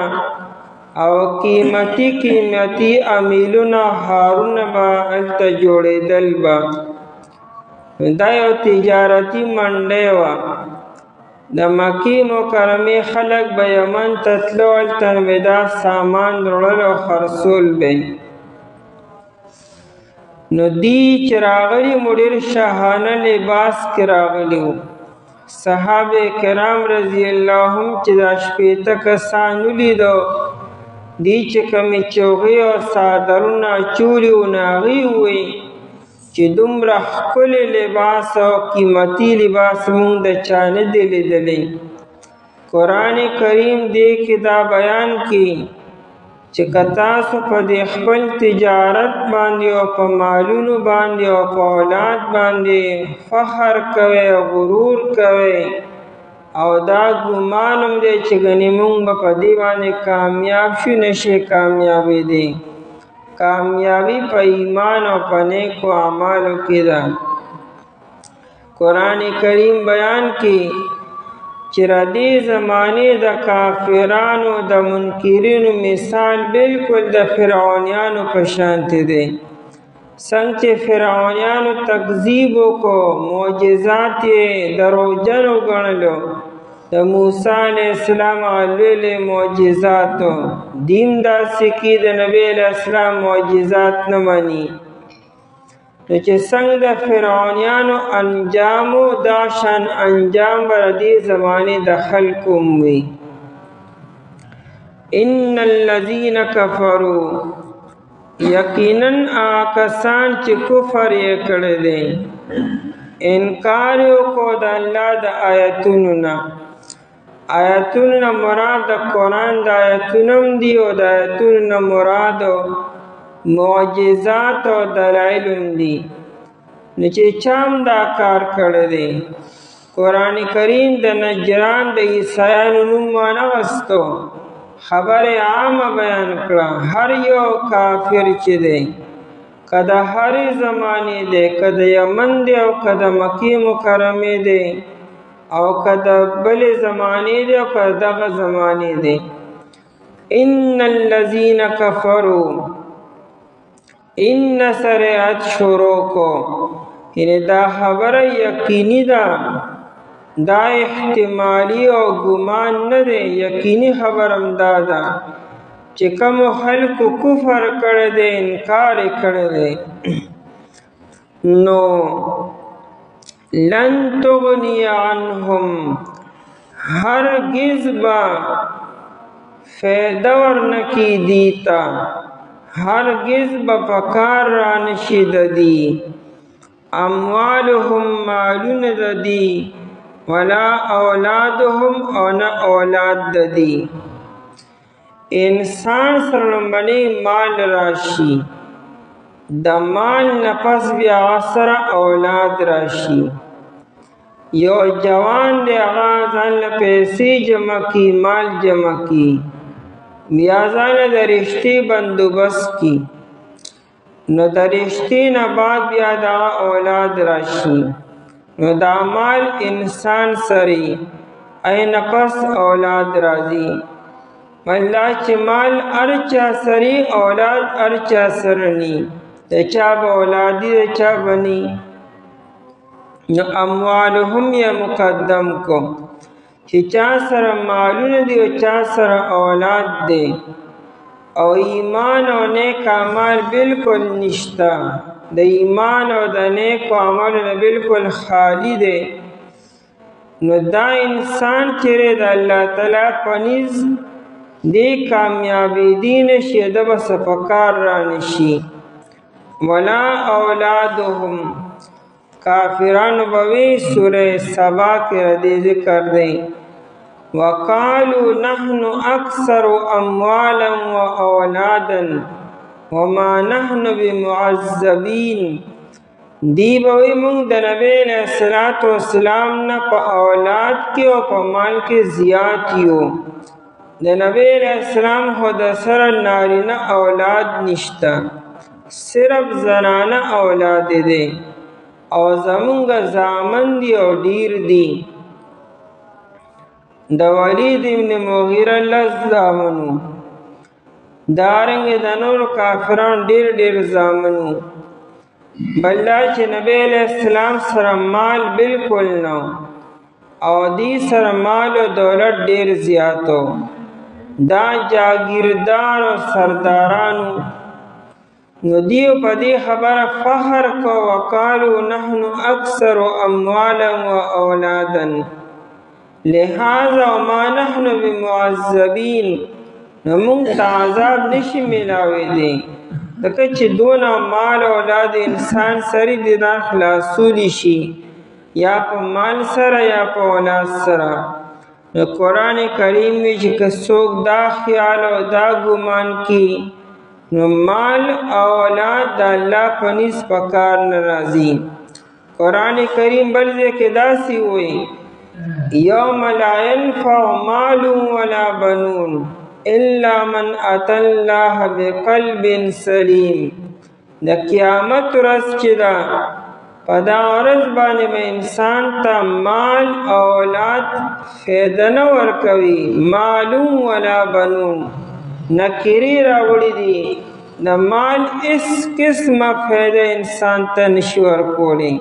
او قیمتي امیلونه هارونه به هلته جوړېدل به. دا یو تجارتي منډۍ وه. د مکې مکرمې خلک به یمن ته تلو، هلته به دا سامان وړل او خرڅول به. نو دی چې راغلي مو ډېر شاهانه لباس کې راغلي وو. صحابه کرام رضی الله هم چې دا شپېته کسان ولیدو، دی چې کومې چوغې او څادرونه اچولي وو نو هغې ووایي چې دومره ښکلی لباس او قیمتي لباس مونږ د چا نه دی لیدلی. قرآن کریم دې کې دا بیان کی چې که تاسو په دې خپل تجارت باندې او په مالونو باندې او په اولاد باندې فخر کوئ او غرور کوئ او دا ګمان هم دی چې ګنې مونږ به په دې باندې کامیاب شو، نشئ کامیابېدی. کامیابی په ایمان او په نیکو اعمالو کې ده. قرآن کریم بیان کی چې را دې زمانې د کافرانو د منکرینو مثال بالکل د فرعونیانو په شانتې دی. څنګه چې فرعونیانو تکذیب وکړو، معجزات یې دروغجن وګڼلو، د موسی علیه السلام لوی معجزاتو، دین داسې کې د نبی علیه السلام معجزات نه مني. نو چې څنګه د فرعونیانو انجامو دا شان انجام به د دې زمانې د خلکو وي. ان الذین کفروا، یقینا کسان چې کفر یې کړی دی، انکار یې وکړو د الله د آیتونو نه. آیتونو نه مراد د قرآن د آیتونو هم دي او د آیتونو نه مراد معجزات او دلایل هم دي. نو چې چا هم دا کار کړی دی، قرآن کریم د نجران د عیسایانو نوم وانغستو، خبرې عامه بیان کړه. هر یو کافر چې دی، که د هرې زمانې دی، که د یمن دی او که د مکې مکرمې دی او که د بلې زمانې دی او که دغه زمانې دی. ان الذین کفروا، ان سرعت شروع کو، یعنی دا خبره یقینی ده، دا احتمالی او ګمان نه دی، یقینی خبرم دا ده چې کوم خلکو کفر کړی دی، انکار یې کړی دی، نو لن تغنی عنهم، هرگز با فیده ورنکی دیتا، هرگز با پکار رانشی ددی، اموالهم مالون ددی، ولا اولادهم او نه اولاد ددی. انسان سره لومړی مال راشي، د مال نه پس بیا سره اولاد راشي. یو جوان دی هغه ځان له پیسې جمع کړي، مال جمع کړي، بیا ځان د رشتې بندوبست کړي، نو د رشتې نه بعد بیا د اولاد راشي. نو دا مال انسان سره این پس اولاد راځي. الله چې مال ارچا سره اولاد ارچا سره ني، د چا به اولادي د چا بني. نو اموالهم یا مقدم کو چې چا سره مالونه دي او چا سره اولاد دي، او ایمان او نیک اعمال بالکل نشتا، د ایمان او د نیک اعمالو بالکل خالی دی. نو دا انسان چې د الله تعالی پنیز دی کامیابی دی نشي، د بس پکار را نشي. ولا اولادهم، کافرانو بوی سورہ سبا کے ردی ذکر دیں وَقَالُوا نَحْنُ أَكْثَرُ أَمْوَالًا وَأَوْلَادًا وَمَا نَحْنُ بِمُعَذَّبِينَ دی بوی مونږ د نبی علیہ الصلوۃ والسلام نه په اولاد کې او په مال کې زیات یو د نبی علیہ السلام خو د سره نارینه اولاد نشته صرف زنانه اولاد دي او زمونږ زامن دي او ډیر دي د ولید ابن مغیره لس زامنو دارنګ د نور کافران ډیر زامنو بلدا چې نبی علیہ السلام سره مال بالکل نو او دی سره مال او دولت ډیر زیاتو دا جاگیردار او سردارانو نو دیو په دې خبره فخر کو وقالو نحن اکثر اموالا و اولادا لہذا ما نحن بمعذبین نو مونږ ته عذاب نشي ملاوي دي دکه چې دونه مال اولاد انسان سری دي دا خلاصولی شي یا په مال سره یا په اولاد سره نو قرآن کریم وی چې څوک دا خیال او دا ګمان کی نو مال او اولاد د الله په نس پکار ناراضي قرآن کریم بل ځکه داسي وي یوم لا ينفع مال ولا بنون الا من اتى الله بقلب سلیم د قیامت ورځ چې دا پدا ورځ باندې انسان ته مال او اولاد فایده نه ورکوي مالون ولا بنون نکری راوړي دي د مال اس قسمه فایده انسان ته نشي ورکولی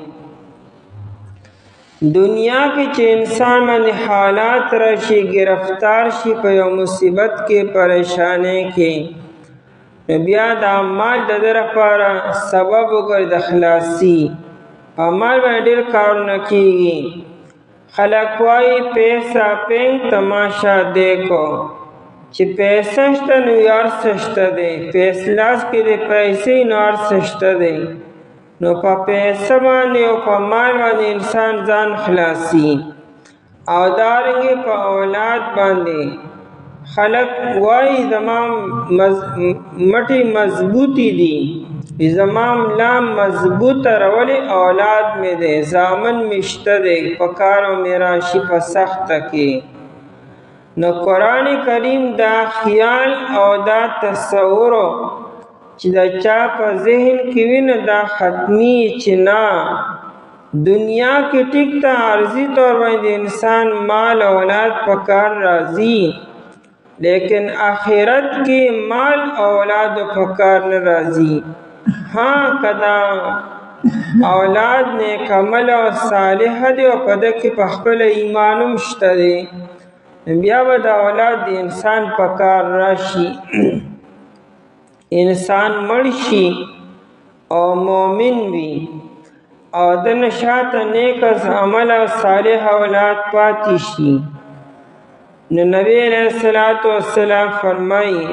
دنیا کې چې انسان باندې حالات راشي گرفتار شي په یو مصیبت کې پریشانی کې بیا د مال د لپاره سبب وګرځي د خلاصي مال باندې ډېر کارونه کیږي خلک وايي پیسہ پینګ تماشا دیکھو چې پیسې شته نو یار سشته دی پیسلاس کې د پیسې نور سشته دی نو په پیسې باندې او په مال باندې انسان ځان خلاصي او دارنګه په اولاد باندې خلق وای زمام مټي مضبوطی دي زمام لام مضبوط رولی اولاد میں دے زامن مشته دے پکار و میراشی په سخت کې نو قرآن کریم دا خیال او دا تصور چې دا چا په ذهن کې وینه دا ختمی چې نه دنیا کې ټیک ته عارضی طور باندې انسان مال اولاد پکار راضی لیکن آخرت کې مال اولاد پکار نه راضی ہاں کدا اولاد نیک عمل او صالح دی او پد کې په خپل ایمانم شته دی بیا به د اولاد د انسان پکار راشي انسان مرشي او مؤمن وي او د نشاط نیک عمل او صالح اولاد پاتې شي نو نبی علیہ الصلوۃ والسلام فرمایي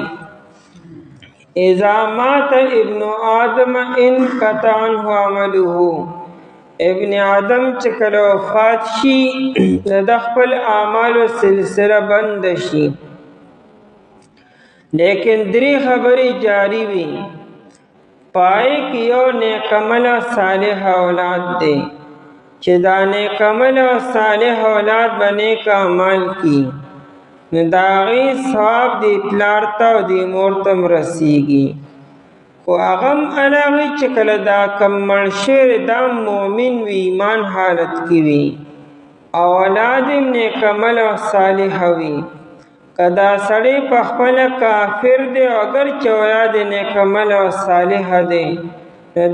اذا مات ابن آدم انقطع عنه عمله ابن آدم چې کله وفات شي د خپل اعمالو سلسله بند شي لیکن درې خبرې جاری وي پای کې یو نیک عمل او صالح اولاد دی چې دا نیک عمل او صالح اولاد باندې عمل کی نو داغی ثواب دی پلارتا و دی مورتم رسیگی خو اغم علاوی چکل دا کم منشیر دا مومن وی ایمان حالت کی وی اولادم نیک عمل و صالح وی کدا سڑی پخپل کافر دے اگر چولاد نیک عمل و صالح دے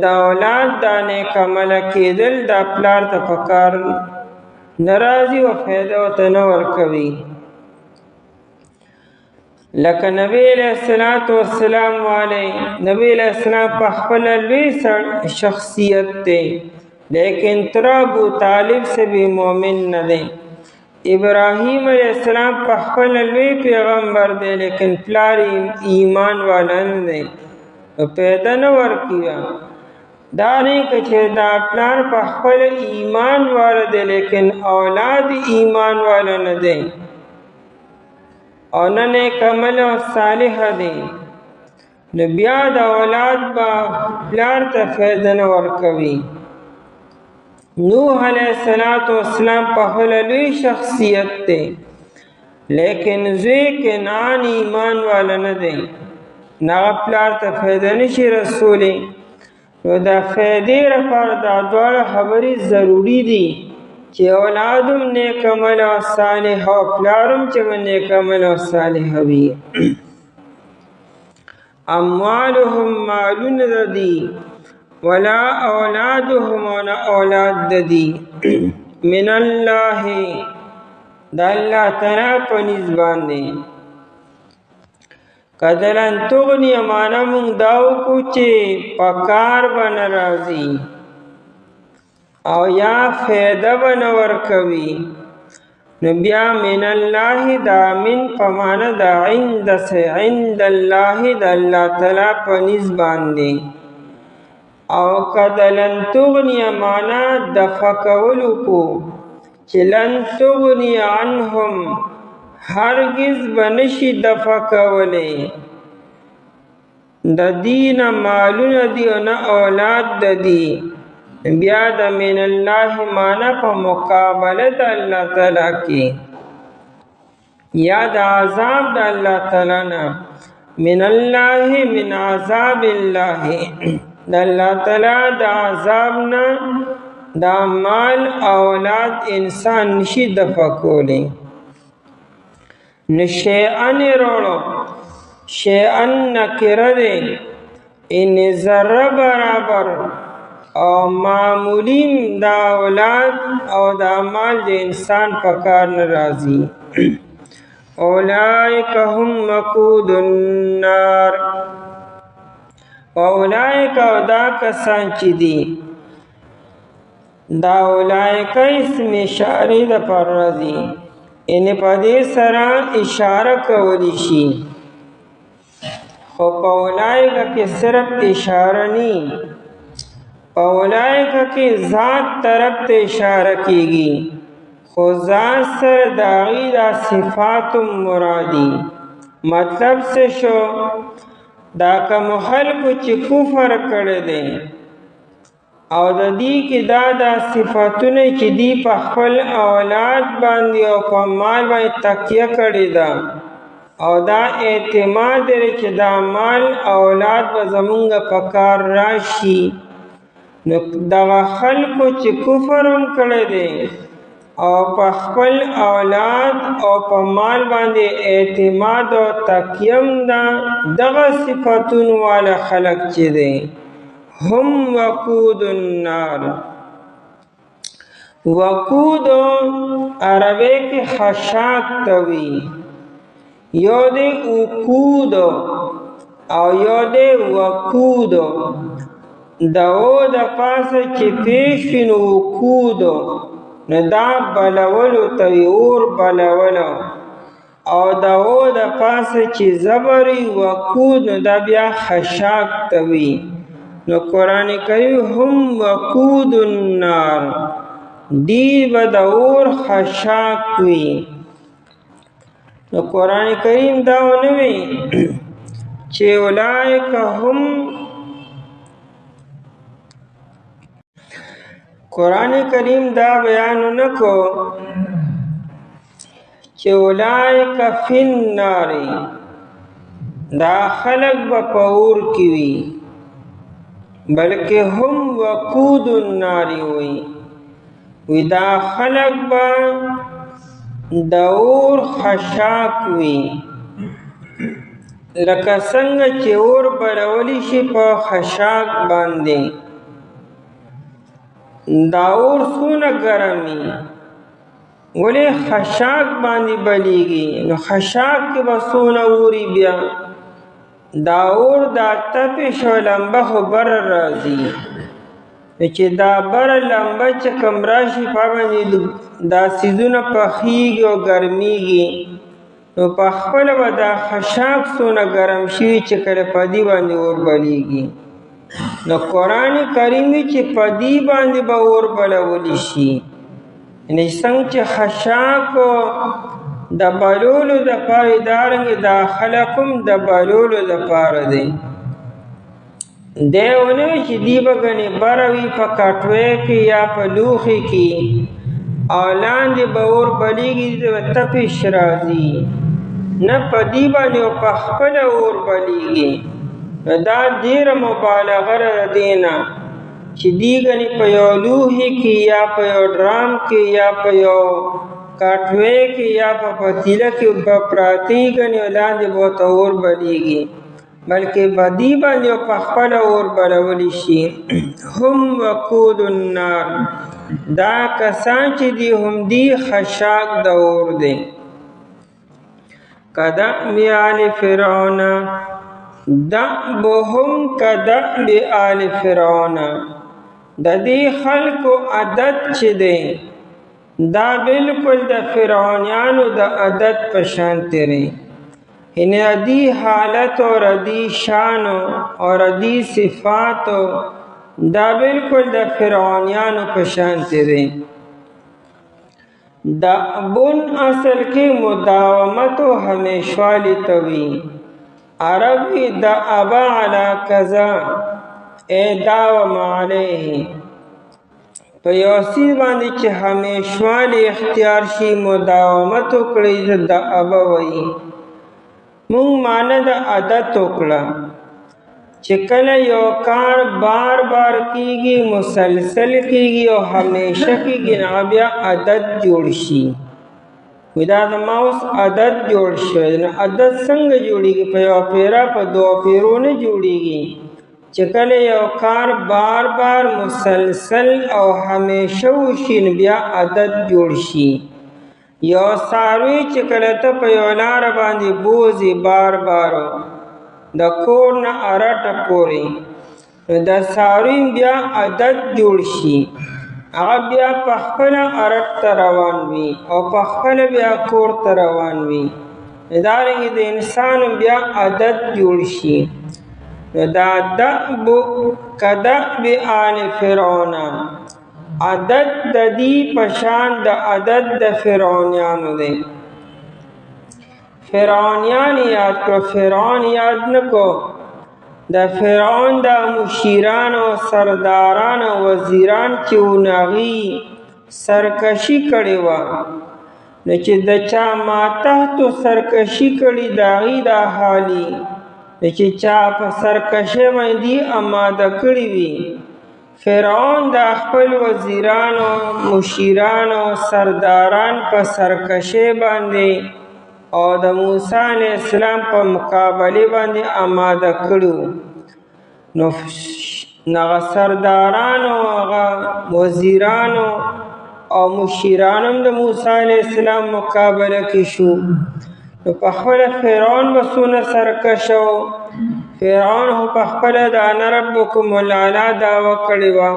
دا اولاد دا نیک عمل کی دل دا پلارتا پکار نرازی و فیدہ و تنور کوي لکه نبی علیہ السلام والے نبی علیہ السلام په خپل لوی شخصیت ته لیکن تر ابو طالب سے بھی مومن نه دی ابراہیم علیہ السلام په خپل لوی پیغمبر دی لیکن پلار ایمان والا نه دی پیدا نه ورکیا دا نه چې دا پلار په خپل ایمان والا دی لیکن اولاد ایمان والا نه دی او نه نیک عمل او صالح دی، نو بیا د اولاد به پلار ته فایده نه ورکوي. نوح علیه السلام په خپل لوی شخصیت دی لیکن زوی کنعان ایمان والا نه دی، هغه پلار ته فایده نشي رسولی. نو د فایدې لپاره دا دواړه خبرې ضروري دي چې اولادم نیک عمل او صالح او پلارم چې نیک عمل او صالح وي. اموالهم مالونه د دي ولا اولادهم ولا اولاد د دي من الله د الله تعالی په نسبت دي. کدلن تغنی امانه مونږ داو کو چې پکار بن راځي او یا فایده بن ورکوي، نو بیا من الله دا من پمانه دا عند الله د الله تعالی په نسبت دي. او کدلن تغنی امانه د فکولو کو چې لن تغنی عنهم هرگز بنشي دفع کولی د دین مالونه دی او نه اولاد د دی، بیا د من الله معنی په مقابله د الله تعالی کې یا د عذاب د الله تعالی نه. من الله من عذاب الله د الله تعالی د عذاب نه دا مال اولاد انسان نشي دفع کولی. نشیئن روڑو شیئن نکره دے ان ذره برابر او معمولین دا اولاد او دا مال د انسان پکار نرازی. اولائک هم وقود النار اولائک او دا کسان چی دی دا اولائک اسم اشاری دا پر رازی ان پدې سره اشاره کولی شي، خو په اولایکه کې صرف اشاره نی، په اولایکه کې ذات طرف ته اشاره کیږي خو ذات سره د هغې دا صفات مرادي. مطلب څه شو؟ دا کوم خلکو چې کفر کړی دی او د دې کې دا صفاتونه چې دی په خپل اولاد باندې او په مال باندې تکیه کړې ده او دا اعتماد لري چې دا مال اولاد به زمونږ په کار راشي، نو دغه خلکو چې کفر هم کړی دی او په خپل اولاد او په مال باندې اعتماد او تکیه هم ده، دغه صفاتونه والا خلک چې دی هم وقود النار. وقود عربی کی خشاک توی، یو دے وقود او یو دے وقود. دو دا پاس چی پیشن وقود نو دا بلولو توی اور بلولو، او دو دا پاس چی زبری وقود نو دا بیا خشاک توی. نو قرآن کریم هم وقود النار دی بدور خشاک وی. نو قرآن کریم دا ونوی چه اولائک هم قرآن کریم دا بیانو نکو چه اولائک فی النار دا خلق با پاور کیوی بلکہ هم وقود النار وی دا خلق با دور خشاک وی، لکه څنګه چې اور بلولی شي په خشاک باندې. دا اور څونه ګرمي ولې خشاک باندې بلیږي، نو خشاک کې به څونه اوري بیا دا اور دا تپش و لمبه خو بر راځي، چې دا بر لمبه چې کم راشي په باندې دا سیزونه پخیږي او ګرمیږي، نو په خپله به دا خشاک څونه ګرم شي چې کله په دې باندې اور بلیږي. نو قرآن کریم چې په دې باندې به اور بلولی شي، یعنې څنګه چې خشاک د بلولو دپاره دارنګې دا خلق هم د بلولو دپاره دی. دی ونه وي چې دی به ګنې بره وي په کټوۍ کې یا په لوښي کې او لاندې به اور بلیږي به تپش راځي، نه په دې باندې او په خپله اور بلیږي. دا ډېره مبالغه ده د دې نه چې دی ګنې په یو لوښي کې یا په یو ډرام کې یا په یو کټوۍ کې یا په پتیله کې به پراته وي ګنې لاندې به ورته اور بلیږي، بلکې په دې باندې او په خپله اور بلولی شي. هم وقود النار، دا کسان چې دي هم دی خشاک د اور دی. کدأب آل فرعون، دأبهم کدأب آل فرعون، د دې خلکو عادت چې دی دا بالکل د فرعونیانو د عادت په شانتې دی، یعنې ردی حالت او ردی شان او ردی صفات دا بالکل د فرعونیانو په شانتې دی. دأبن اصل کې مداومت و همیشوالی ته وي. عربی دأب علی کذا ای داوم علیه، په یو څیز باندې چې همیشوالی اختیار شي مداومت وکړي دأب وایي. مونږ معنی د عادت وکړه چې کله یو کار بار بار کیږي، مسلسل کیږي او همیشه کیږي، نو بیا عادت جوړ شي. وی دا زما اوس عادت جوړ شوی. نو عادت څنګه جوړیږي؟ په یو پیره په دو پیرو نه جوړیږي. چې کله یو کار بار بار مسلسل او همیشه وشي نو بیا عادت جوړ شي. یو څاروی چې کله ته په یو لاره باندې بوځي بار بار د کور نه ارټه پورې، نو د څاروي بیا عادت جوړ شي، هغه بیا په خپله ارټ ته روان وي او په خپله بیا کور ته روان وي. دارنګې د انسان بیا عادت جوړ شي. نو دا دأب کدأب آل فرعون، عادت د دې په شان د عادت د فرعونیانو دی. فرعونیان یاد کړو، فرعون یاد نه کو. د فرعون د مشیران او سرداران او وزیران چې وناغي سرکشي کړې وه، نو چې د چا ماتحتو سرکشي کړي د هغې دا حالي، چې چا په سرکشۍ باندې اماده کړي وي. فرعون د خپل وزیرانو مشیرانو سرداران په سرکشۍ باندې او د موسی علیه السلام په مقابله باندې آماده کړو. نو هغه سردارانو هغه وزیرانو او مشیرانو هم د موسی علیه السلام مقابله کې شو. نو په خپله فرعون به څونه سرکشه و. فرعون خو په خپله د انا ربکم الاعلی دعوه کړې وه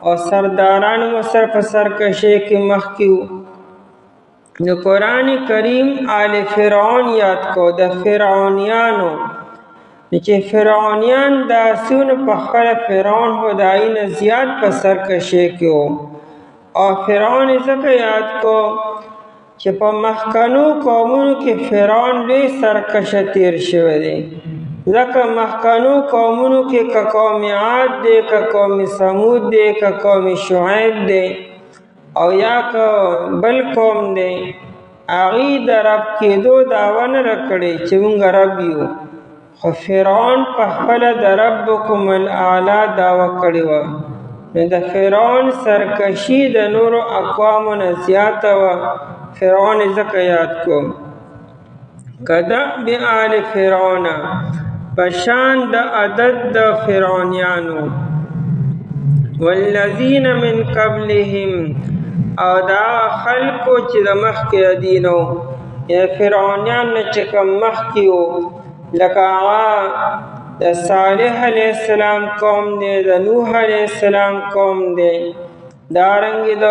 او سردارانو به سر په سرکشۍ کې مخکې وو. نو قرآن کریم آل فرعون یاد کو، د فرعونیانو، چې فرعونیان داسې په خپله فرعون خو د هغې نه زیات په سرکشۍ کې و. او فرعون ځکه یاد کو چې په مخکنو قومونو کې فرعون لوی سرکشه تیر شوی دی. ځکه مخکنو قومونو کې که قوم عاد دی، که قوم ثمود دی، که قوم شعیب دی او یا که بل قوم دی، هغې د رب کېدو دعوه نه راکړې چې موږ رب یو. خو فرعون په خپله د ربکم الاعلی دعوه کړې وه. نو د فرعون سرکشي د نورو اقوامو نه زیاته وه. فرعون ځکه یاد کو. کدأب آل فرعون، پشان د عدد د فرعونیانو. والذین من قبلهم، او دا خلقو چې د مخکې دینو یا فرعونیان نه چې کوم مخکې وو، لکه هغه د صالح علیه السلام قوم دی، د نوح علیه السلام قوم دی، دارنګې د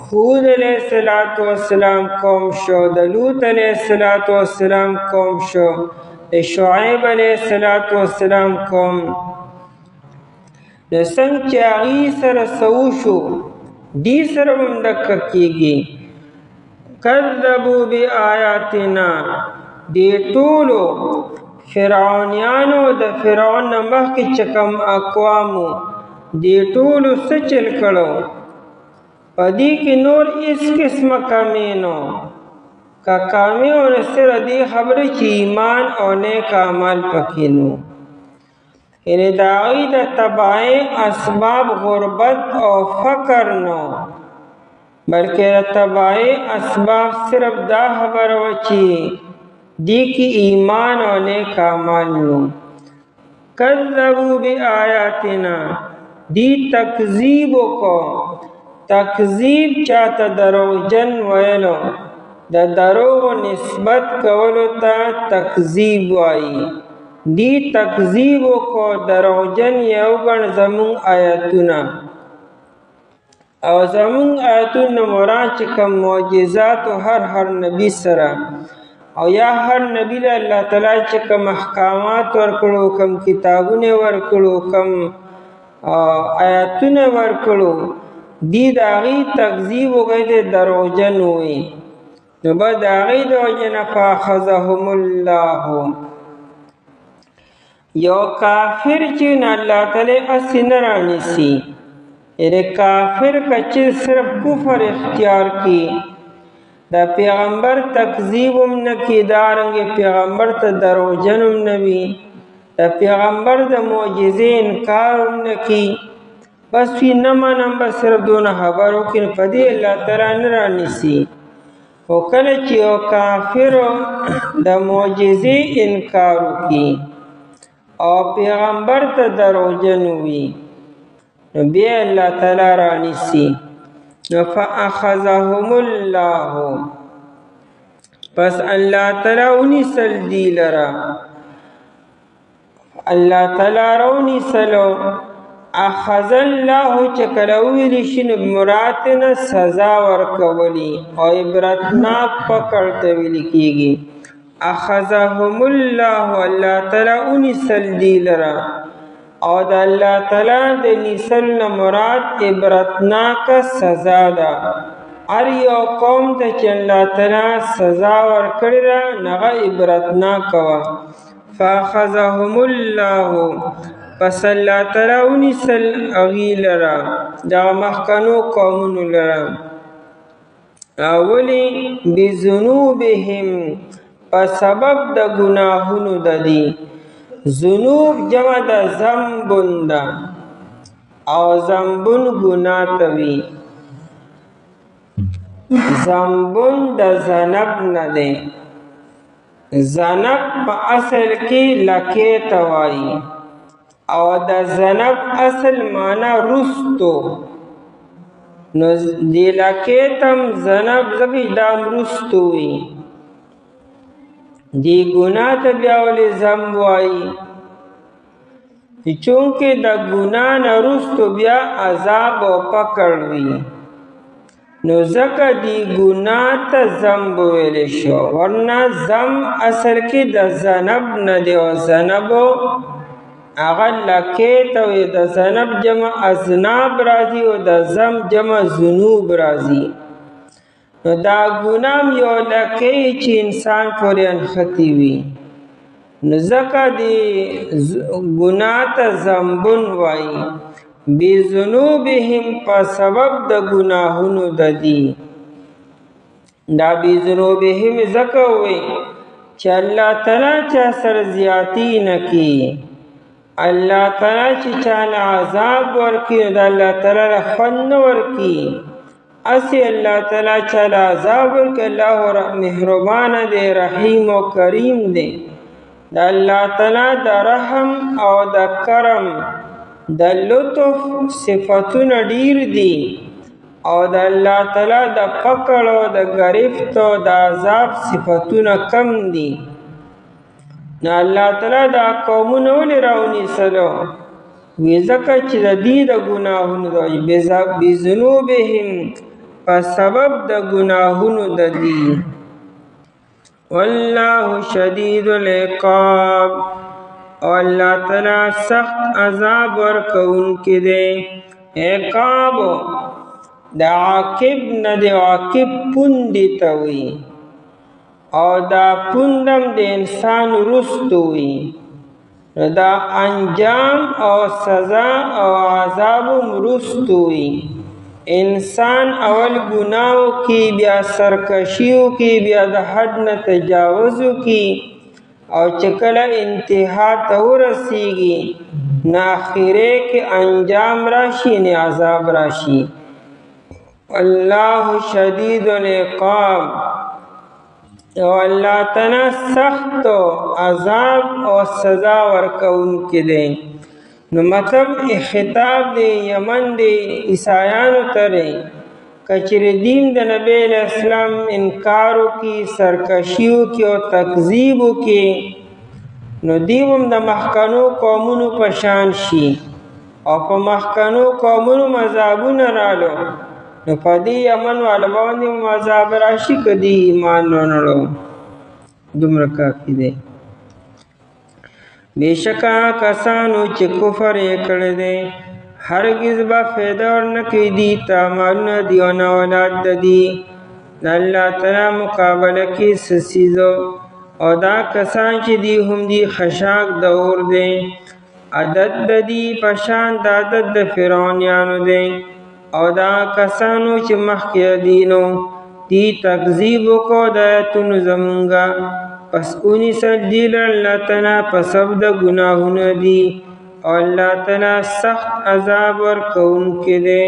هود علیه السلام قوم شو، د لوط علیه السلام قوم شو، د شعیب علیه السلام قوم نو څنګه چې هغې سره څه وشو دې سره به هم دقه کېږي. کذبوا بآیاتنا، دې ټولو فرعونیانو د فرعون نه مخکې چې کوم اقوامو دې ټولو څه چل کړو، په دې کې نور هېڅ قسمه کمې نو که کامې او نه صرف دې خبرې چې ایمان او نیک عمل پکې نو. یعنې د هغوی د تباهۍ اسباب غربت او فقر نو، بلکې د تباهۍ اسباب صرف دا خبره وه چې دې کې ایمان او نیک عمل نو. کذبوا بآیاتنا، دی تکذیب وکړو. تکذیب چاته دروغجن ویلو، د دروغ نسبت کولو ته تکذیب وایي. دی تکذیب وکړو، دروغجن یې وګڼ زمونږ آیتونه. او زمونږ آیتونه مراد چې کوم معجزاتو هر نبی سره او یا هر نبی له الله تعالی چې کوم احکامات ورکړو، کوم کتابونه ورکړو، کوم آیاتونه ورکړو، دی د هغې تکذیب وکړی دی دروغجن وي. نو بس د هغې د وجې نه فاخذهم الله. یو کافر چې نه الله تعالی هسې نه رانیسي، یعنې کافر که چې صرف کفر اختیار کړي، د پیغمبر تکذیب هم نه کړي، دارنګې پیغمبر ته دروغجن هم نه وي، د پیغمبر د معجزې انکار هم نه کړي، بس وي نه منم، بس صرف دونه خبر وکړي، په دې الله تعالی نه رانیسي. خو کله چې یو کافر د معجزې انکار وکړي او پیغمبر ته دروغجن وي، نو بیا الله تعالی رانیسي. نو فاخذهم الله، پس الله تعالی ونیسل دی لرا، الله تعالی رونیسلو. اخذ الله چې کله وویل شي نو مراد نه سزا ورکولی او عبرتناک پکړ ته ویل کېږي. اخذهم الله، الله تعالی ونیسل دی لرا، او د الله تعالی د نیسل نه مراد عبرتناک سزا ده. هر یو قوم ته چې الله تعالی سزا ورکړې ده نو هغه عبرتناک وه. فاخذهم الله، پس الله تعالی ونیسل هغې لره، دغه مخکنو قومونو لره. ولې؟ بذنوبهم، په سبب د ګناهونو د دي. ذنوب جمع د ذنبون ده، او ذنبون ګناه ته وي. ذنبون د ذنب نه دی. ذنب په اصل کې لکې ته وایي، او د ذنب اصل معنا رستو. نو دی لکې ته هم ذنب ځکه دا هم رستو وي. دی ګناه ته بیا ولې ذنب وایي؟ چونکې د ګناه نه وروستو بیا عذاب او پکړ وي، نو ځکه دی ګناه ته ذنب ویلی شو. ورنه ذنب اصل کې د ذنب نه دی، او ذنب هغه لکې ته وي. د ذنب جمع اذناب راځي او د ذنب جمع ذنوب راځي. نو دا ګناه یو لکې چې انسان پورې انختی وي، نو ځکه دی ګناه ته ذنبون وایي. بذنوبهم، په سبب د ګناهونو د دي. دا بذنوبهم ځکه وایي چې الله تعالی چا سره زیاتی نه کړي. الله تعالی چې چاله عذاب ورکړي نو د الله تعالی خوند نه ورکړي. اسی الله تعالی چاله عذاب ورکړي، الله مهربانه دی، رحیم او کریم دی. د الله تعالی د رحم او د کرم د لطف صفتونه ډیر دي، او د الله تعالی د پکړ او د گرفت او د عذاب صفتونه کم دي. نو الله تعالی دا قومونه ولې راونیسلو؟ وی ځکه چې د دې د ګناهونو د بذنوبهم، په سبب د ګناهونو د دي. والله شدید العقاب، او اللہ تعالی سخت عذاب ورکوونکی دی. عقاب دا عاقب نه دی، عاقب پوندی ته وي او دا پوندم د انسان وروستو وي. نو دا انجام او سزا او عذاب وروستو وي. انسان اول گناہو کی، بیا سرکشیو کی، بیا د حد نه تجاوزو کی، او چکل انتہا ته ورسیږي نو آخره کې انجام راشي نه عذاب راشي. اللہ شدید العقاب، او اللہ تعالی سخت عذاب او سزا ورکوونکی دی. نو مطلب خطاب دی یمن دی عیسایانو ته دی، کچری دین د نبی علیہ السلام انکارو کی، سرکشیو کی او تکذیبو کی، نو دیوم د مخکنو قومونو پشان شي او په مخکنو قومونو مذهبونه رالو، نو په دې یمن والو باندې مذهب راشي که دی ایمان ونړو. دومره کافي دی. بېشکه کسانو چې کفر یې کړی دی هرگز به فایده ورنه کوي دي ته مالونه دي او نه اولاد د دي. د الله تعالی مقابله کې څه څیزو او دا کسان چې دي هم دي خشاک د اور دی. عدد د دي په شان د عدد د فرعونیانو دی، او دا کسانو چې مخکې دینو دی تکذیب وکړو د آیتونو زمونږه، پس ونیسل دی لره الله تعالی په سبب د ګناهونو دي، او الله تعالی سخت عذاب ورکوونکی دی.